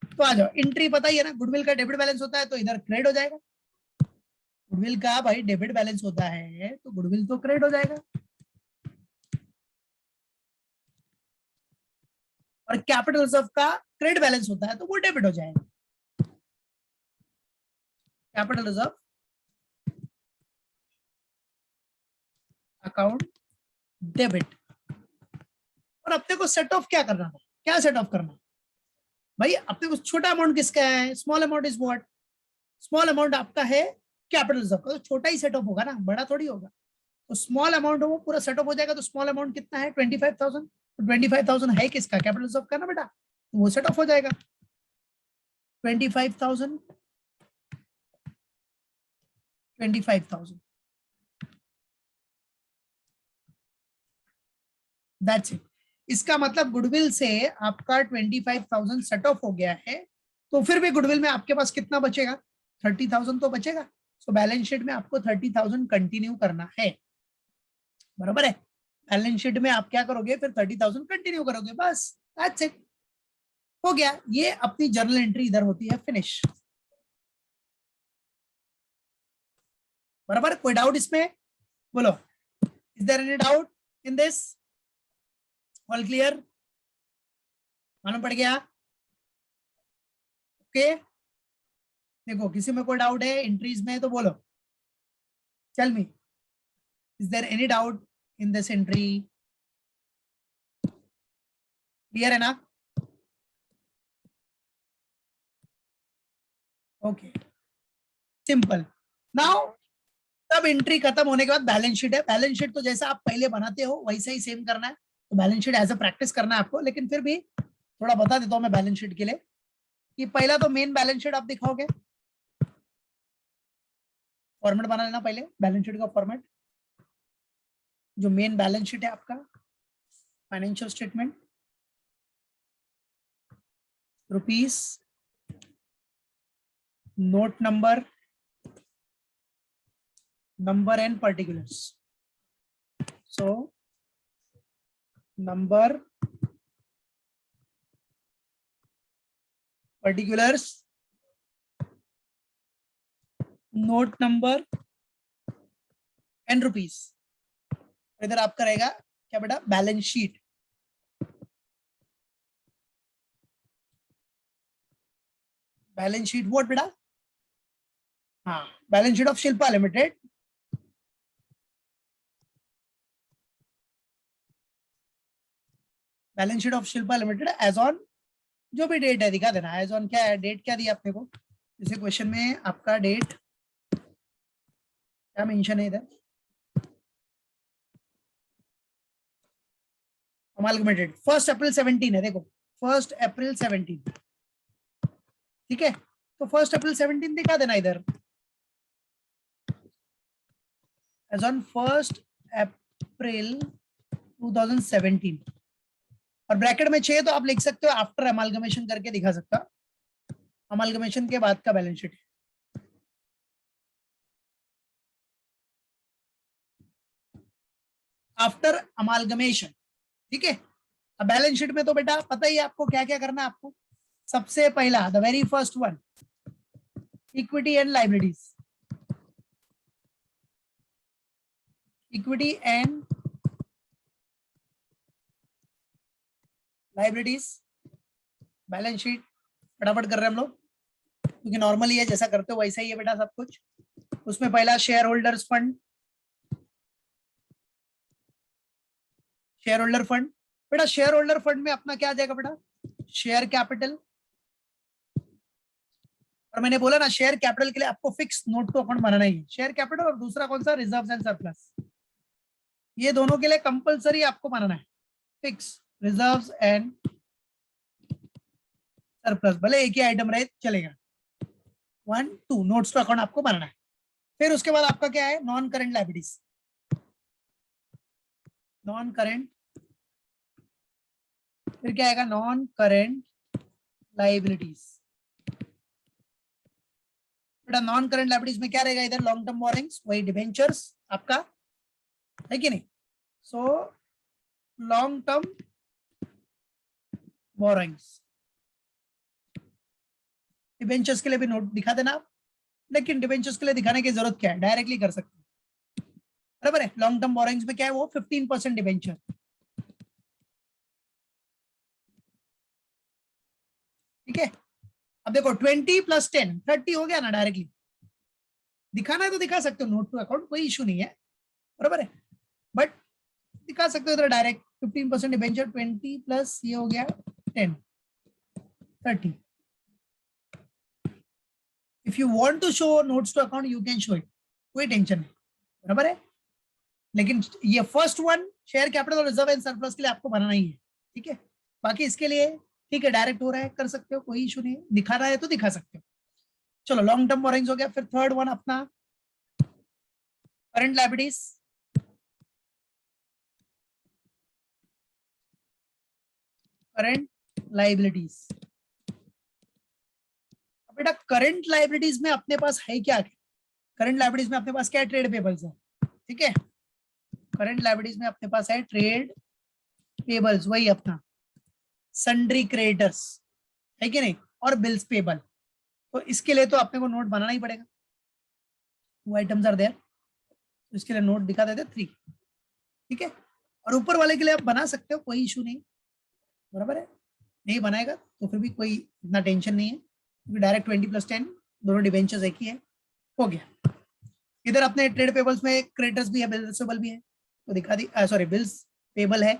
तो आ जाओ, एंट्री पता ही है ना, गुडविल का डेबिट बैलेंस होता है तो इधर क्रेडिट हो जाएगा, गुडविल का भाई डेबिट बैलेंस होता है तो गुडविल तो क्रेडिट हो जाएगा, और कैपिटल रिजर्व का क्रेडिट बैलेंस होता है तो वो डेबिट हो जाएगा, कैपिटल रिजर्व अकाउंट डेबिट। और अपने को सेट ऑफ क्या करना था, क्या सेट ऑफ करना भाई, अपने को छोटा अमाउंट किसका है, small amount is what, small amount आपका है कैपिटल रिजर्व का, तो छोटा ही सेट ऑफ होगा ना, बड़ा थोड़ी होगा, तो स्मॉल अमाउंट वो पूरा सेट ऑफ हो जाएगा। तो स्मॉल अमाउंट कितना है 25,000, तो 25,000 है किसका, कैपिटल रिजर्व का ना बेटा, तो वो सेट ऑफ हो जाएगा 25,000, 25,000, दैट्स इट। इसका मतलब गुडविल से आपका 25,000 सेट ऑफ हो गया है, तो फिर भी गुडविल में आपके पास कितना बचेगा, 30,000 तो बचेगा। सो बैलेंस शीट में आपको 30,000 कंटिन्यू करना है, बराबर है। बैलेंस शीट में आप क्या करोगे, फिर 30,000 कंटिन्यू करोगे, बस दैट्स इट, हो गया। ये अपनी जर्नल एंट्री इधर होती है फिनिश, बराबर। कोई डाउट इसमें, बोलो, is there any doubt in this, all clear, मालूम पड़ गया, ओके। देखो किसी में कोई डाउट है एंट्रीज में तो बोलो, tell me, is there any doubt in this entry, clear है ना, ओके, सिंपल। नाउ तब एंट्री खत्म होने के बाद बैलेंस शीट है, बैलेंस शीट तो जैसा आप पहले बनाते हो वैसा ही सेम करना है, तो balance sheet as a practice करना है आपको, लेकिन फिर भी थोड़ा बता देता हूं मैं बैलेंस शीट के लिए, कि पहला तो मेन बैलेंस शीट आप दिखाओगे, फॉर्मेट बना लेना पहले बैलेंस शीट का फॉर्मेट, जो मेन बैलेंस शीट है आपका, financial statement, rupees, note number, number and particulars, so number, particulars, note number and rupees। इधर आपका रहेगा क्या बेटा, balance sheet, balance sheet what बेटा, हाँ, balance sheet of Shilpa limited, balance sheet of Shilpa limited as on, जो भी डेट है दिखा देना, एज ऑन क्या है, डेट क्या दिया आपने को, जैसे क्वेश्चन में आपका डेट क्या मेंशन है इधर, अमालगमेटेड 1 अप्रैल 17 है, देखो 1 अप्रैल 17, ठीक है, तो 1 अप्रैल 17 दिखा देना इधर, एज ऑन 1 अप्रैल 2017, और ब्रैकेट में 6 तो आप लिख सकते हो, आफ्टर अमालगमेशन करके दिखा सकता, अमालगमेशन के बाद का बैलेंस शीट, आफ्टर अमालगमेशन, ठीक है। अब बैलेंस शीट में तो बेटा पता ही है आपको क्या क्या करना है आपको, सबसे पहला the very first one, equity and liabilities, equity and liabilities, balance sheet फटाफट कर रहे हैं हम लोग क्योंकि नॉर्मली है जैसा करते हो वैसा ही है बेटा सब कुछ। उसमें पहला share holders fund, share holder fund बेटा, शेयर होल्डर फंड में अपना क्या आ जाएगा बेटा, शेयर कैपिटल। और मैंने बोला ना शेयर कैपिटल के लिए आपको फिक्स नोट टू अकाउंट बनाना ही है, शेयर कैपिटल और दूसरा कौन सा, रिजर्व्स एंड सरप्लस। ये दोनों के लिए कंपलसरी आपको बनाना है फिक्स रिजर्व्स एंड सरप्लस, भले एक ही आइटम रहे चलेगा। 1 2 नोट्स टू अकाउंट आपको बनाना है। फिर उसके बाद आपका क्या है, non current liabilities, non current, फिर क्या आएगा, नॉन करंट लाइबिलिटीज। बेटा नॉन करंट लाइबिलिटीज में क्या रहेगा, इधर लॉन्ग टर्म बोरिंग्स, वही डिबेंचर्स आपका है कि नहीं। So long term borrowings, debentures के लिए भी नोट दिखा देना आप, लेकिन डिबेंचर्स के लिए दिखाने की जरूरत क्या है, डायरेक्टली कर सकते हैं, बराबर है। लॉन्ग टर्म बोरिंग्स में क्या है, वो 15% डिबेंचर, ठीक है। अब देखो 20 + 10 30 हो गया ना, डायरेक्टली दिखाना है तो दिखा सकते हो नोट टू अकाउंट, कोई इशू नहीं है, बराबर है। बट दिखा सकते हो इधर डायरेक्ट 15% डिबेंचर, 20 प्लस ये हो गया 10 30। If you want to show notes to account you can show it, कोई टेंशन नहीं, बराबर है। लेकिन ये फर्स्ट वन शेयर कैपिटल और रिजर्व एंड सरप्लस के लिए आपको बनाना ही है, ठीक है। बाकी इसके लिए ठीक है, डायरेक्ट हो रहा है कर सकते हो, कोई इशू नहीं है, दिखा रहा है तो दिखा सकते हो। चलो लॉन्ग टर्म बोरिंग्स हो गया। फिर थर्ड वन अपना करंट लायबिलिटीज, करंट लायबिलिटीज। बेटा करंट लायबिलिटीज में अपने पास है क्या, करंट लायबिलिटीज में अपने पास क्या है, ट्रेड पेबल्स है, ठीक है। करंट लायबिलिटीज में अपने पास है ट्रेड पेबल्स, वही अपना सन्ड्री क्रेडिटर्स है कि नहीं, और बिल्स पेबल। तो इसके लिए तो अपने को नोट बनाना ही पड़ेगा, वो आइटम्स आर देयर, तो इसके लिए नोट दिखा देते 3, ठीक है। और ऊपर वाले के लिए आप बना सकते हो, कोई इशू नहीं, बराबर है। नहीं बनाएगा तो फिर भी कोई इतना टेंशन नहीं है क्योंकि डायरेक्ट 20 + 10 दोनों डिबेंचर्स एक ही है, हो गया। इधर अपने ट्रेड पेबल्स में क्रेडिटर्स भी है, बिल्स पेबल भी है, तो दिखा दी, सॉरी बिल्स पेबल है,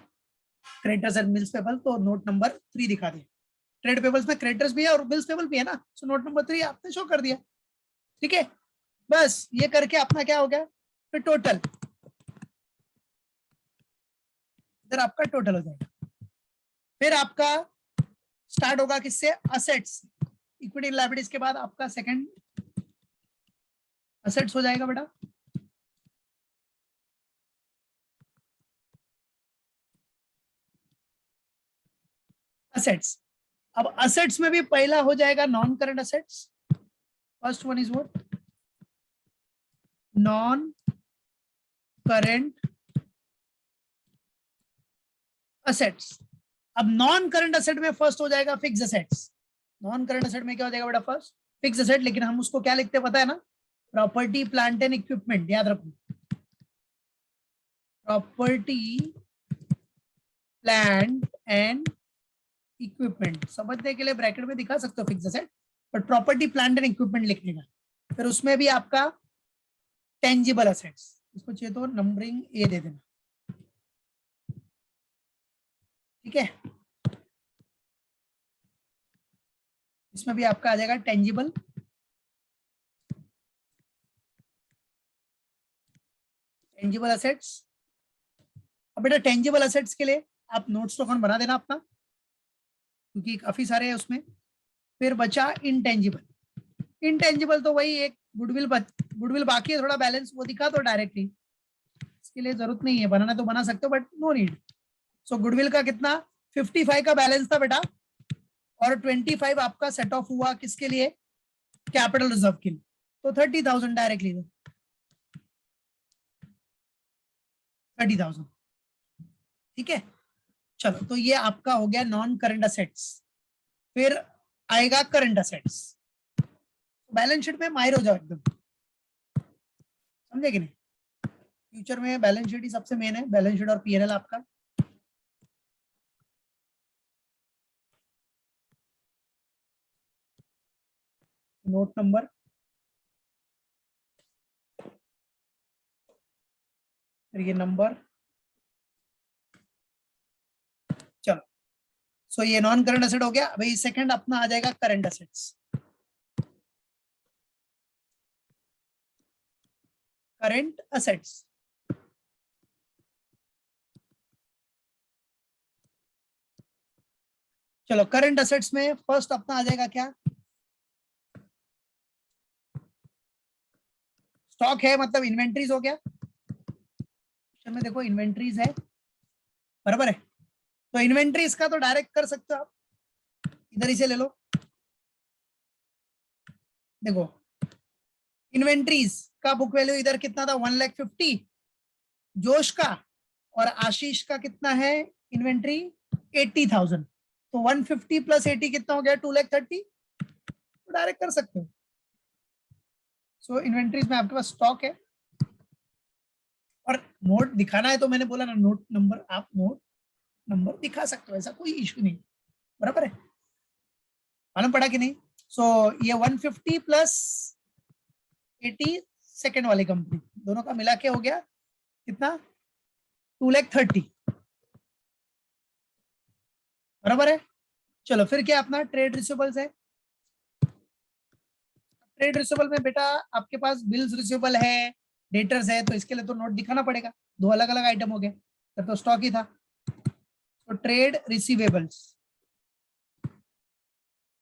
क्रेडिटर्स एंड बिल्स पेबल, तो नोट नंबर 3 दिखा दिया। ट्रेड पेबल्स में क्रेडिटर्स भी है और बिल्स पेबल भी है ना, सो नोट नंबर 3 आपने शो कर दिया, ठीक है। बस ये करके अपना क्या हो गया, फिर टोटल इधर आपका टोटल हो जाएगा। फिर आपका स्टार्ट होगा किससे, असेट्स, इक्विटी लायबिलिटीज के बाद आपका सेकंड असेट्स हो जाएगा बेटा। असेट्स, अब असेट्स में भी पहला हो जाएगा non current assets, first one is what, non current assets. अब नॉन करंट असेट में फर्स्ट हो जाएगा fix assets, non current asset में क्या हो जाएगा बेटा, फर्स्ट फिक्स असेट, लेकिन हम उसको क्या लिखते हैं पता है ना, प्रॉपर्टी प्लांट एंड इक्विपमेंट, याद रखो, प्रॉपर्टी प्लांट एंड इक्विपमेंट। समझने के लिए ब्रैकेट में दिखा सकते हो fix asset, but property plant and equipment लिखने का। फिर उसमें भी आपका टेंजिबल असेट्स, इसको चाहिए तो नंबरिंग ए दे देना, ठीक है। इसमें भी आपका आ जाएगा टेंजिबल, टेंजिबल असेट्स। अब बेटा टेंजिबल असेट्स के लिए आप नोट्स तो अकाउंट बना देना अपना क्योंकि काफी सारे हैं उसमें। फिर बचा इनटेंजिबल, इनटेंजिबल तो वही एक गुडविल, गुडविल बाकी है थोड़ा बैलेंस, वो दिखा दो डायरेक्टली, इसके लिए जरूरत नहीं है, बनाना तो बना सकते हो but no need. So goodwill का कितना 55 का बैलेंस था बेटा, और 25 आपका सेट ऑफ हुआ किसके लिए, कैपिटल रिजर्व के लिए, तो 30,000 डायरेक्टली, 30,000, ठीक है। चलो तो ये आपका हो गया नॉन करंट असेट्स। फिर आएगा करंट असेट्स, बैलेंस शीट में माहिर हो जाओ एकदम, समझे कि नहीं। फ्यूचर में बैलेंस शीट ही सबसे मेन है, बैलेंस शीट और पीएनएल आपका। नोट नंबर, फिर ये नंबर। चलो, सो ये नॉन करंट एसेट हो गया। भाई सेकंड अपना आ जाएगा करंट एसेट्स। करंट एसेट्स, चलो करंट एसेट्स में फर्स्ट अपना आ जाएगा क्या? स्टॉक है, मतलब इन्वेंट्रीज हो गया। में देखो इन्वेंट्रीज है, बराबर है। तो इन्वेंट्रीज का तो डायरेक्ट कर सकते हो आप, इधर ही से ले लो। देखो इन्वेंट्रीज का बुक वैल्यू इधर कितना था, 1,50,000 जोश का, और आशीष का कितना है इन्वेंट्री, 80,000। तो 150 प्लस 80 कितना हो गया, 2,30,000। तो डायरेक्ट कर सकते हो। सो इन्वेंट्रीज में आपके पास स्टॉक है, और नोट दिखाना है तो मैंने बोला ना, नोट नंबर, आप नोट नंबर दिखा सकते हो, ऐसा कोई इश्यू नहीं, बराबर है। मालूम पड़ा कि नहीं? सो ये 150 प्लस 80 सेकेंड वाली कंपनी, दोनों का मिला के हो गया कितना, 2,30,000, बराबर है। चलो फिर क्या अपना ट्रेड रिसीवेबल्स है। ट्रेड रिसीवेबल में बेटा आपके पास बिल्स रिसीवेबल है, डेटर्स है, तो इसके लिए तो नोट दिखाना पड़ेगा। दो अलग अलग आइटम हो गए, तब तो स्टॉक ही था। तो ट्रेड रिसीवेबल्स,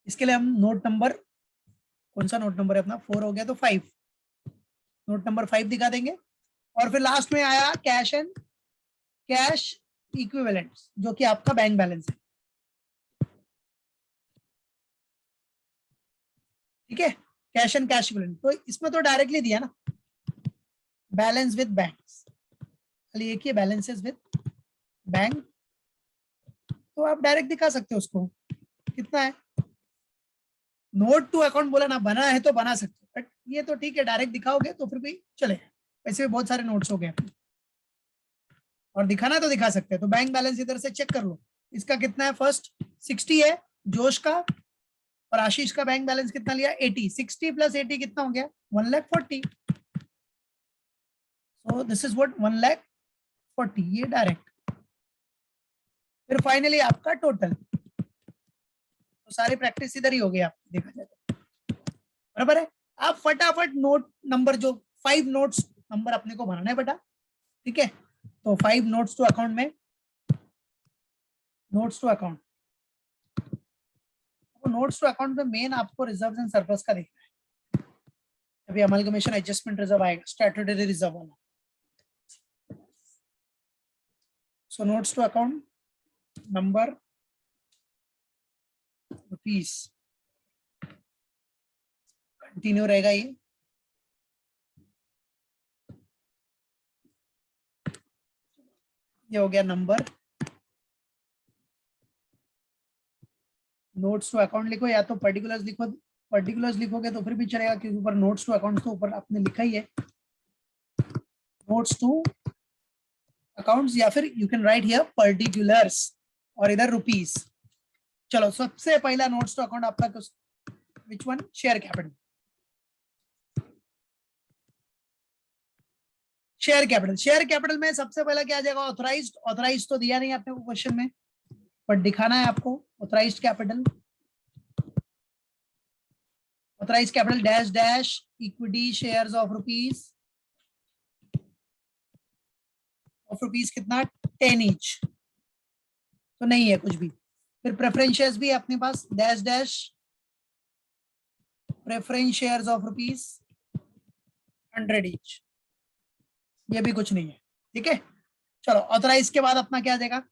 इसके लिए हम नोट नंबर, कौन सा नोट नंबर है अपना, 4 हो गया तो 5, नोट नंबर 5 दिखा देंगे। और फिर लास्ट में आया कैश एंड कैश इक्विवेलेंट्स, जो कि आपका बैंक बैलेंस है, ठीक है। कैश एंड कैश इक्विवेलेंट, तो इसमें तो डायरेक्टली दिया ना, बैलेंस विद बैंक्स, खाली एक ही बैलेंसेस विद बैंक। तो आप डायरेक्ट दिखा सकते हो उसको, कितना है। नोट टू अकाउंट बोला ना, बना है तो बना सकते हो, बट ये तो ठीक है, डायरेक्ट दिखाओगे तो फिर भी चलेगा। वैसे भी बहुत सारे नोट्स हो गए, और दिखाना तो दिखा सकते हैं। तो बैंक बैलेंस इधर से चेक कर लो, इसका कितना है, फर्स्ट 60 है जोश का, और आशीष का बैंक बैलेंस कितना लिया, 80। 60 प्लस 80 कितना हो गया, 1,40,000। सो दिस इज व्हाट, 1,40,000, ये डायरेक्ट। फिर फाइनली आपका टोटल, तो सारी प्रैक्टिस इधर ही हो गई आपकी, देखा जाए तो, बराबर है। आप फटाफट नोट नंबर, जो 5 नोट्स नंबर अपने को भरना है बेटा, ठीक है। तो 5 नोट्स टू अकाउंट में, notes to account, notes to account में मेन आपको रिजर्व एंड सरप्लस का देखना है। अभी अमलगमेशन एडजस्टमेंट रिजर्व आएगा, स्टैट्यूटरी रिजर्व वाला। So notes to account number rupees, continue रहेगा ये हो गया नंबर। नोट्स टू अकाउंट लिखो, या तो पर्टिकुलर्स लिखो, पर्टिकुलर्स लिखोगे तो फिर भी चलेगा, क्योंकि ऊपर नोट्स टू अकाउंट्स तो ऊपर आपने लिखा ही है, नोट्स टू अकाउंट्स, या फिर you can write here particulars, और इधर रुपीस। चलो सबसे पहला नोट्स टू अकाउंट आपका, which one, share capital. Share capital, share capital में सबसे पहला क्या आ जाएगा, ऑथराइज्ड। ऑथराइज्ड तो दिया नहीं आपने को क्वेश्चन में, बट दिखाना है आपको। Authorised capital, authorised capital dash dash equity shares of rupees कितना, 10 ईच, तो नहीं है कुछ भी। फिर प्रेफरेंस शेयर्स भी अपने पास, dash dash preference shares of ₹100 each, ये भी कुछ नहीं है, ठीक है। चलो ऑथराइज के बाद अपना क्या आ जाएगा,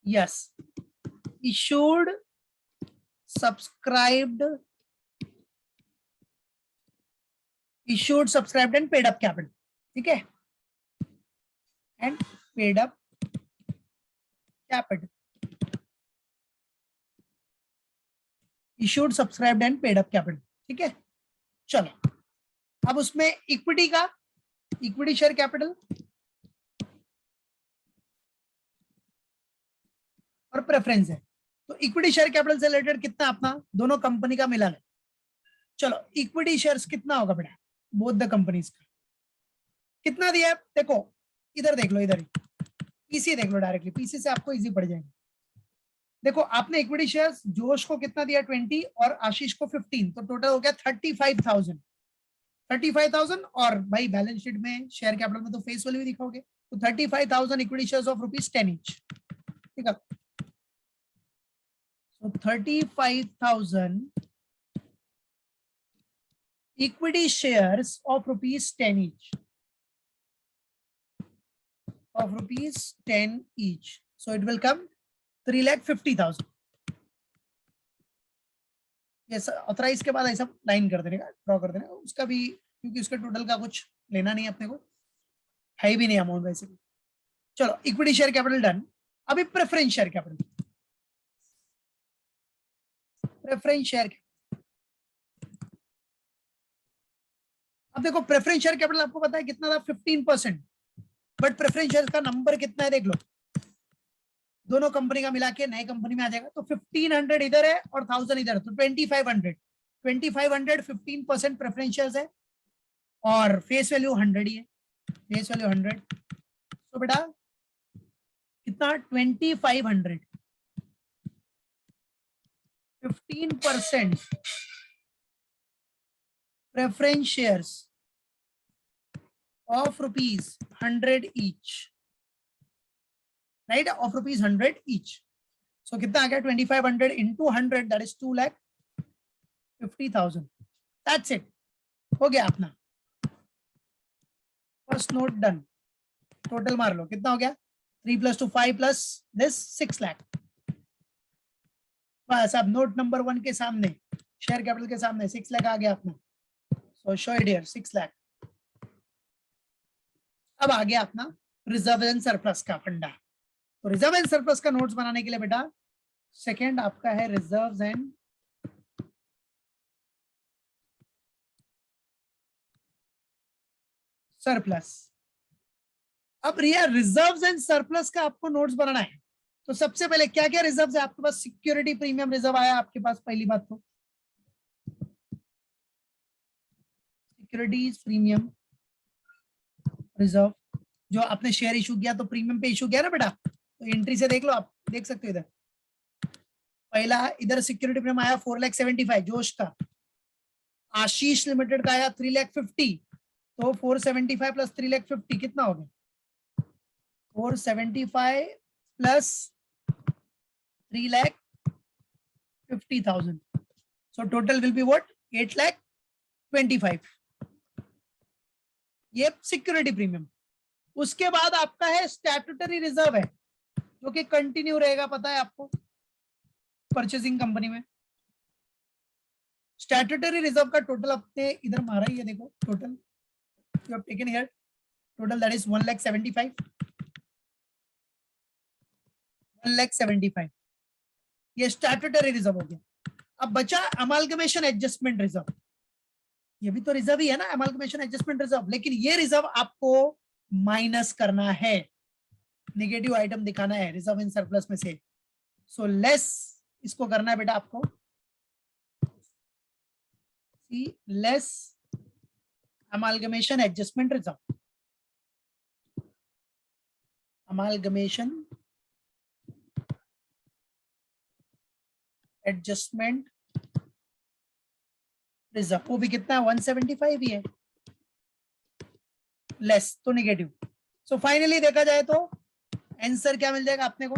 yes, issued subscribed, issued subscribed and paid up capital, ठीक है, and paid up capital, issued subscribed and paid up capital, ठीक है। चलो अब उसमें इक्विटी का इक्विटी शेयर कैपिटल और प्रेफरेंस है। तो इक्विटी शेयर कैपिटल से रिलेटेड कितना अपना दोनों कंपनी का मिला है। चलो इक्विटी शेयर्स कितना होगा बेटा बोथ द कंपनीज का कितना दिया है देखो, इधर देख लो, इधर पीसी देख लो डायरेक्टली, पीसी से आपको इजी पड़ जाएगा। देखो आपने इक्विटी शेयर्स जोश को कितना दिया 20 और आशीष को 15, तो टोटल हो गया 35,000। 35,000 और भाई बैलेंस शीट में शेयर कैपिटल में तो फेस वैल्यू भी दिखाओगे, तो 35,000 इक्विटी शेयर्स ऑफ ₹10 ईच। ठीक है, so 35,000 equity shares of ₹10 each, of ₹10 each, so it will come 3,50,000। ये ऑथराइज के बाद ऐसा लाइन कर देने का, ड्रॉ कर देने का उसका भी, क्योंकि उसके टोटल का कुछ लेना नहीं है अपने को, है भी नहीं अमाउंट वैसे भी। चलो इक्विटी शेयर कैपिटल डन। अभी preference share capital, preference share. अब देखो प्रेफरेंस शेयर कैपिटल आपको पता है कितना था 15%, बट प्रेफरेंस शेयर का नंबर कितना है देख लो, दोनों कंपनी का मिला के नए कंपनी में आ जाएगा, तो 1500 इधर है और 1000 इधर, तो 2500 15% प्रेफरेंस शेयर्स है और फेस वैल्यू 100 ही है, फेस वैल्यू 100। तो बेटा कितना 2500, 15% preference shares of ₹100 each, right, of ₹100 each। so कितना आ गया 2500 into 100, that is 2,50,000। that's it, हो गया अपना फर्स्ट नोट डन। टोटल मार लो कितना हो गया 3 + 2 5 + this 6 लाख। बस अब नोट नंबर 1 के सामने शेयर कैपिटल के सामने 6 लाख आ गया अपना, सो शो इट हियर 6 लाख। अब आ गया अपना रिजर्व एंड सरप्लस का फंडा। तो रिजर्व एंड सरप्लस का नोट्स बनाने के लिए बेटा सेकंड आपका है रिजर्व्स एंड सरप्लस। अब रिजर्व्स एंड सरप्लस का आपको नोट्स बनाना है, तो सबसे पहले क्या क्या रिजर्व्स है आपके पास। सिक्योरिटी प्रीमियम रिजर्व आया आपके पास, पहली बात तो सिक्योरिटीज प्रीमियम रिजर्व, जो आपने शेयर इशू किया तो प्रीमियम पे इशू किया ना बेटा, तो एंट्री से देख लो, आप देख सकते हो इधर पहला इधर सिक्योरिटी प्रीमियम आया 4,75,000 जोश का। आशीष लिमिटेड का आया 3,50,000, तो 475 + 3,50,000 कितना हो गया 475 + 3,50,000, so total will be what 8,25,000। ये सिक्योरिटी प्रीमियम। उसके बाद आपका है स्टैट्यूटरी रिजर्व है, जो कि कंटिन्यू रहेगा, पता है आपको परचेसिंग कंपनी में। स्टैट्यूटरी रिजर्व का टोटल अपने इधर मारा ही है, देखो total you have taken here total, that is 1,75,000, 1,75,000 ये स्टैट्यूटरी रिजर्व हो गया। अब बचा अमालगमेशन एडजस्टमेंट रिजर्व, ये भी तो रिजर्व ही है ना, अमालगमेशन एडजस्टमेंट रिजर्व, लेकिन ये रिजर्व आपको माइनस करना है, नेगेटिव आइटम दिखाना है रिजर्व इन सरप्लस में से, सो लेस इसको करना है बेटा आपको, less amalgamation adjustment reserve, amalgamation adjustment reserve, वो भी कितना है 175 ही है, लेस तो नेगेटिव। सो फाइनली देखा जाए तो आंसर क्या मिल जाएगा अपने को,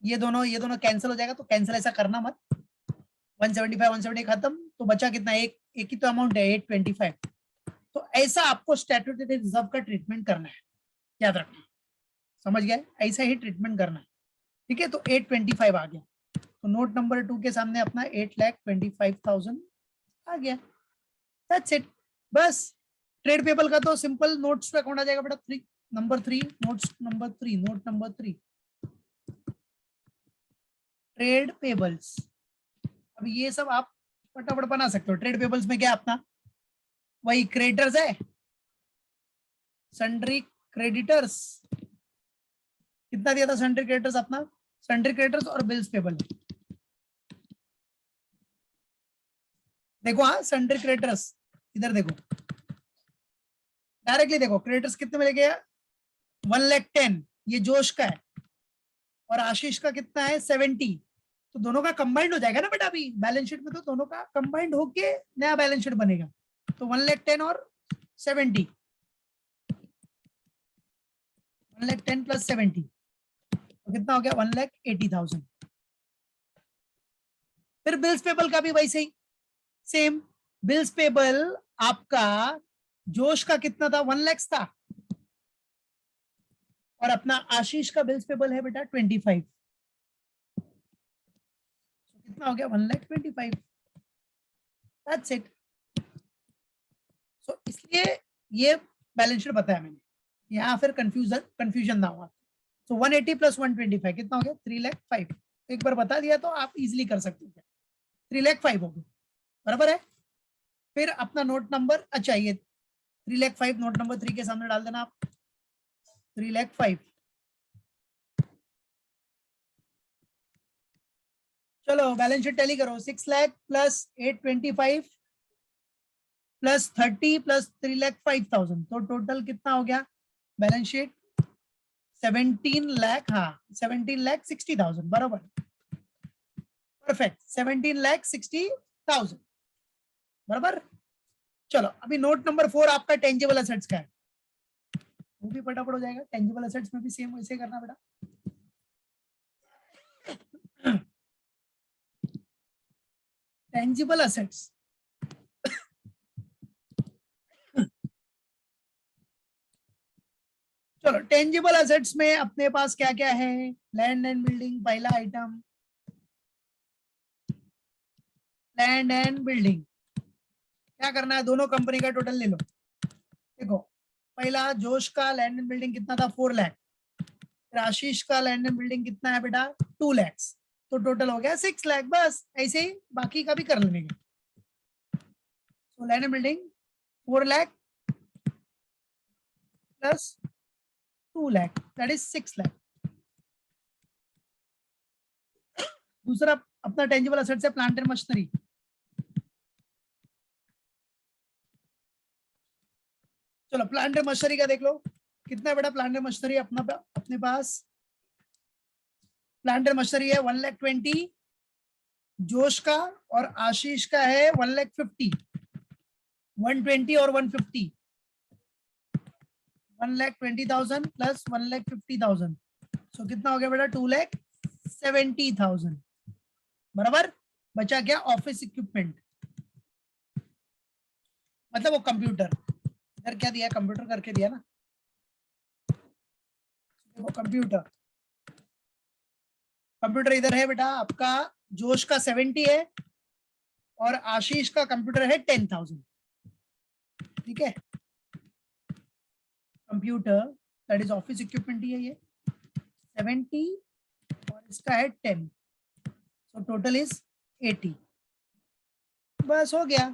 ये दोनों कैंसिल हो जाएगा, तो कैंसिल ऐसा करना मत, 175 170 खत्म, तो बचा कितना एक ही तो अमाउंट है 825। तो ऐसा आपको स्टैट्यूटरी रिजर्व का ट्रीटमेंट करना है, याद रखना, समझ गए, ऐसा ही ट्रीटमेंट करना है। ठीक है, तो 825 आ गया, तो नोट नंबर 2 के सामने अपना 8,25,000 आ गया, दैट्स इट। बस ट्रेड पेबल का तो सिंपल नोट्स पे अकाउंट आ जाएगा बेटा, नोट नंबर 3 ट्रेड पेबल्स। अब ये सब आप फटाफट बना सकते हो। ट्रेड पेबल्स में क्या अपना वही क्रेडिटर्स है, सन्ड्री क्रेडिटर्स कितना दिया था, सन्ड्री क्रेडिटर्स अपना, सन्ड्री क्रेडिटर्स और बिल्स पेबल। देखो हाँ, सन्ड्री क्रेडिटर्स इधर देखो, डायरेक्टली देखो क्रेडिटर्स कितने में लेके 1,10,000, ये जोश का है, और आशीष का कितना है 70, तो दोनों का कंबाइंड हो जाएगा ना बेटा, अभी बैलेंस शीट में तो दोनों का कंबाइंड होके नया बैलेंस शीट बनेगा। तो 1,10,000 और 70, 1,10,000 प्लस 70 तो कितना हो गया 1,80,000। फिर बिल्स पेबल का भी वैसे ही सेम, बिल्स पेबल आपका जोश का कितना था 1 लाख था, और अपना आशीष का बिल्स पेबल है बेटा 25, कितना हो गया 1,25,000। That's it. सो इसलिए ये बैलेंस शीट बताया मैंने, यहाँ फिर कंफ्यूजन ना हुआ। सो 180 प्लस 125 कितना हो गया 3,05,000। एक बार बता दिया तो आप इजीली कर सकते हो, 3,05,000 हो गया, बराबर है। फिर अपना नोट नंबर, अच्छा ये 3,05,000 नोट नंबर 3 के सामने डाल देना आप, 3,05,000। चलो बैलेंस शीट टैली करो, 6 लाख प्लस 825 प्लस 30 प्लस 3,05,000, तो टोटल कितना हो गया बैलेंस शीट 17 लाख, हाँ 17,60,000, बराबर, परफेक्ट, 17,60,000, बराबर। चलो अभी नोट नंबर 4 आपका टेंजिबल असेट्स का है, वो भी फटाफट हो जाएगा। टेंजिबल असेट्स में भी सेम वैसे करना बेटा। टेंजिबल असेट्स, चलो टेंजिबल असेट्स में अपने पास क्या क्या है, लैंड एंड बिल्डिंग पहला आइटम, लैंड एंड बिल्डिंग क्या करना है, दोनों कंपनी का टोटल ले लो। देखो पहला जोश का लैंड एंड बिल्डिंग कितना था 4 लाख, फिर आशीष का लैंड एंड बिल्डिंग कितना है बेटा 2 लाख, तो टोटल हो गया 6 लाख। बस ऐसे ही बाकी का भी कर लेंगे। तो land and building 4 lakh plus 2 lakh that is 6 lakh. दूसरा अपना टेंजिबल असेट्स है प्लांट एंड मशीनरी, चलो प्लांट एंड मशीनरी का देख लो कितना बेटा, प्लांट एंड मशीनरी अपने पास प्लांट एंड मशीनरी है 1,20,000 जोश का, और आशीष का है 1,50,000, 120 और 150, 1,20,000 प्लस 1,50,000, सो कितना हो गया बेटा 2,70,000, बराबर। बचा क्या ऑफिस इक्विपमेंट, मतलब वो कंप्यूटर, इधर क्या दिया कंप्यूटर करके दिया ना, वो कंप्यूटर, कंप्यूटर इधर है बेटा आपका, जोश का 70 है और आशीष का कंप्यूटर है 10,000, ठीक है। Computer that is office equipment ही है ये 70 और इसका है 10, सो टोटल इज 80, बस हो गया।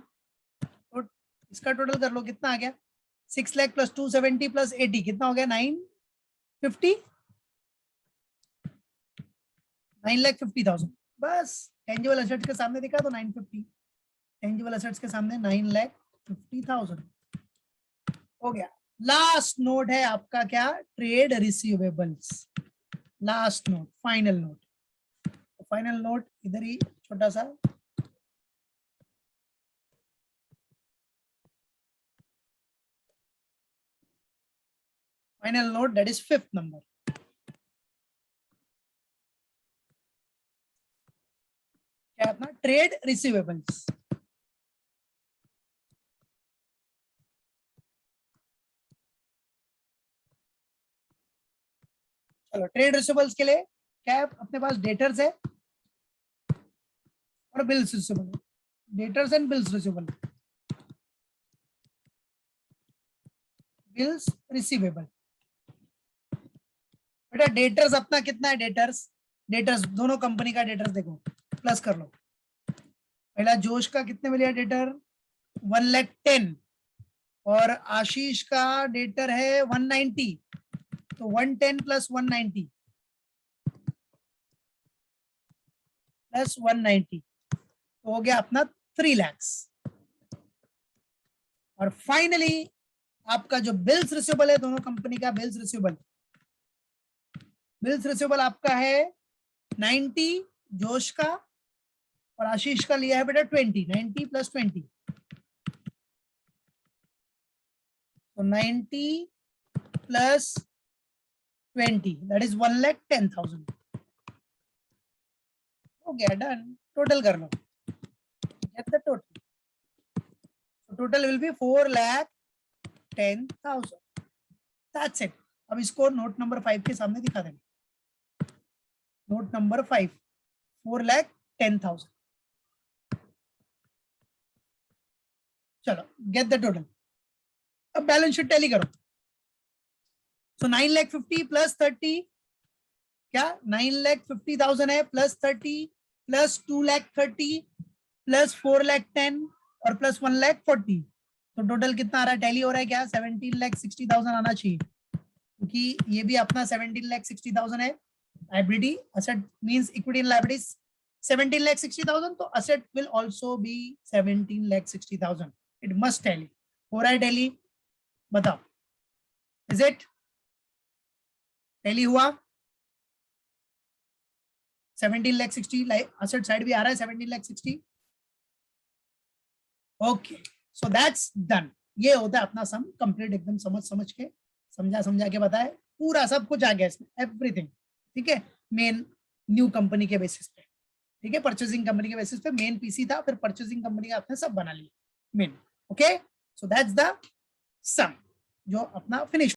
तो इसका टोटल कर लो कितना आ गया 6 लाख प्लस 270 प्लस 80 कितना हो गया 950, 9,50,000। बस टेंजिबल एसेट्स के सामने दिखा तो 950, टेंजिबल एसेट्स के सामने 9,50,000 हो गया। लास्ट नोट है आपका क्या, trade receivables, last note, final note. Final note इधर ही छोटा सा, final note that is 5th number, क्या अपना ट्रेड रिसीवेबल्स। चलो ट्रेड रिसीवेबल्स के लिए क्या है अपने पास, डेटर्स है और bills receivable, debtors and bills receivable, bills receivable. बेटा डेटर्स अपना कितना है, डेटर्स, डेटर्स दोनों कंपनी का डेटर्स देखो प्लस कर लो, पहला जोश का कितने में लिया डेटर 1,10,000 और आशीष का डेटर है 190, तो 110 प्लस 190 प्लस 190 तो हो गया अपना 3 लाख। और फाइनली आपका जो बिल्स रिसीवेबल है, दोनों कंपनी का बिल्स रिसीवेबल आपका है 90 जोश का, और आशीष का लिया है बेटा 20, 90 प्लस 20, तो 90 प्लस 20 दैट इज 1,10,000। हो गया, डन। टोटल कर लो, get the total. Total will be 4,10,000। That's it. अब इसको नोट नंबर 5 के सामने दिखा देंगे। Note number 5, 4,10,000। चलो गेट द टोटल। अब बैलेंस शीट टैली करो। सो 9,50,000 प्लस 30, क्या 9,50,000 है, प्लस 30 प्लस 2,30,000 प्लस 4,10,000 और प्लस 1,40,000, तो टोटल कितना आ रहा है, टैली हो रहा है क्या, 17,60,000 आना चाहिए, क्योंकि ये भी अपना 17,60,000 है। Liability asset means equity and liabilities 17,60,000, तो asset will also be 17,60,000। It must tally. हो रहा है टैली, बताओ, इज इट टैली हुआ? 17,60,000 असेट साइड भी आ रहा है 17,60,000। Okay, so that's done. ये होता है अपना सम कंप्लीट, एकदम समझ के समझा के बताए, पूरा सब कुछ आ गया इसमें, एवरीथिंग। ठीक है, मेन न्यू कंपनी के बेसिस पे, ठीक है, परचेसिंग कंपनी के बेसिस पे मेन पीसी था, फिर परचेसिंग कंपनी का आपने सब बना लिया मेन। Okay, so that's the sum जो अपना फिनिश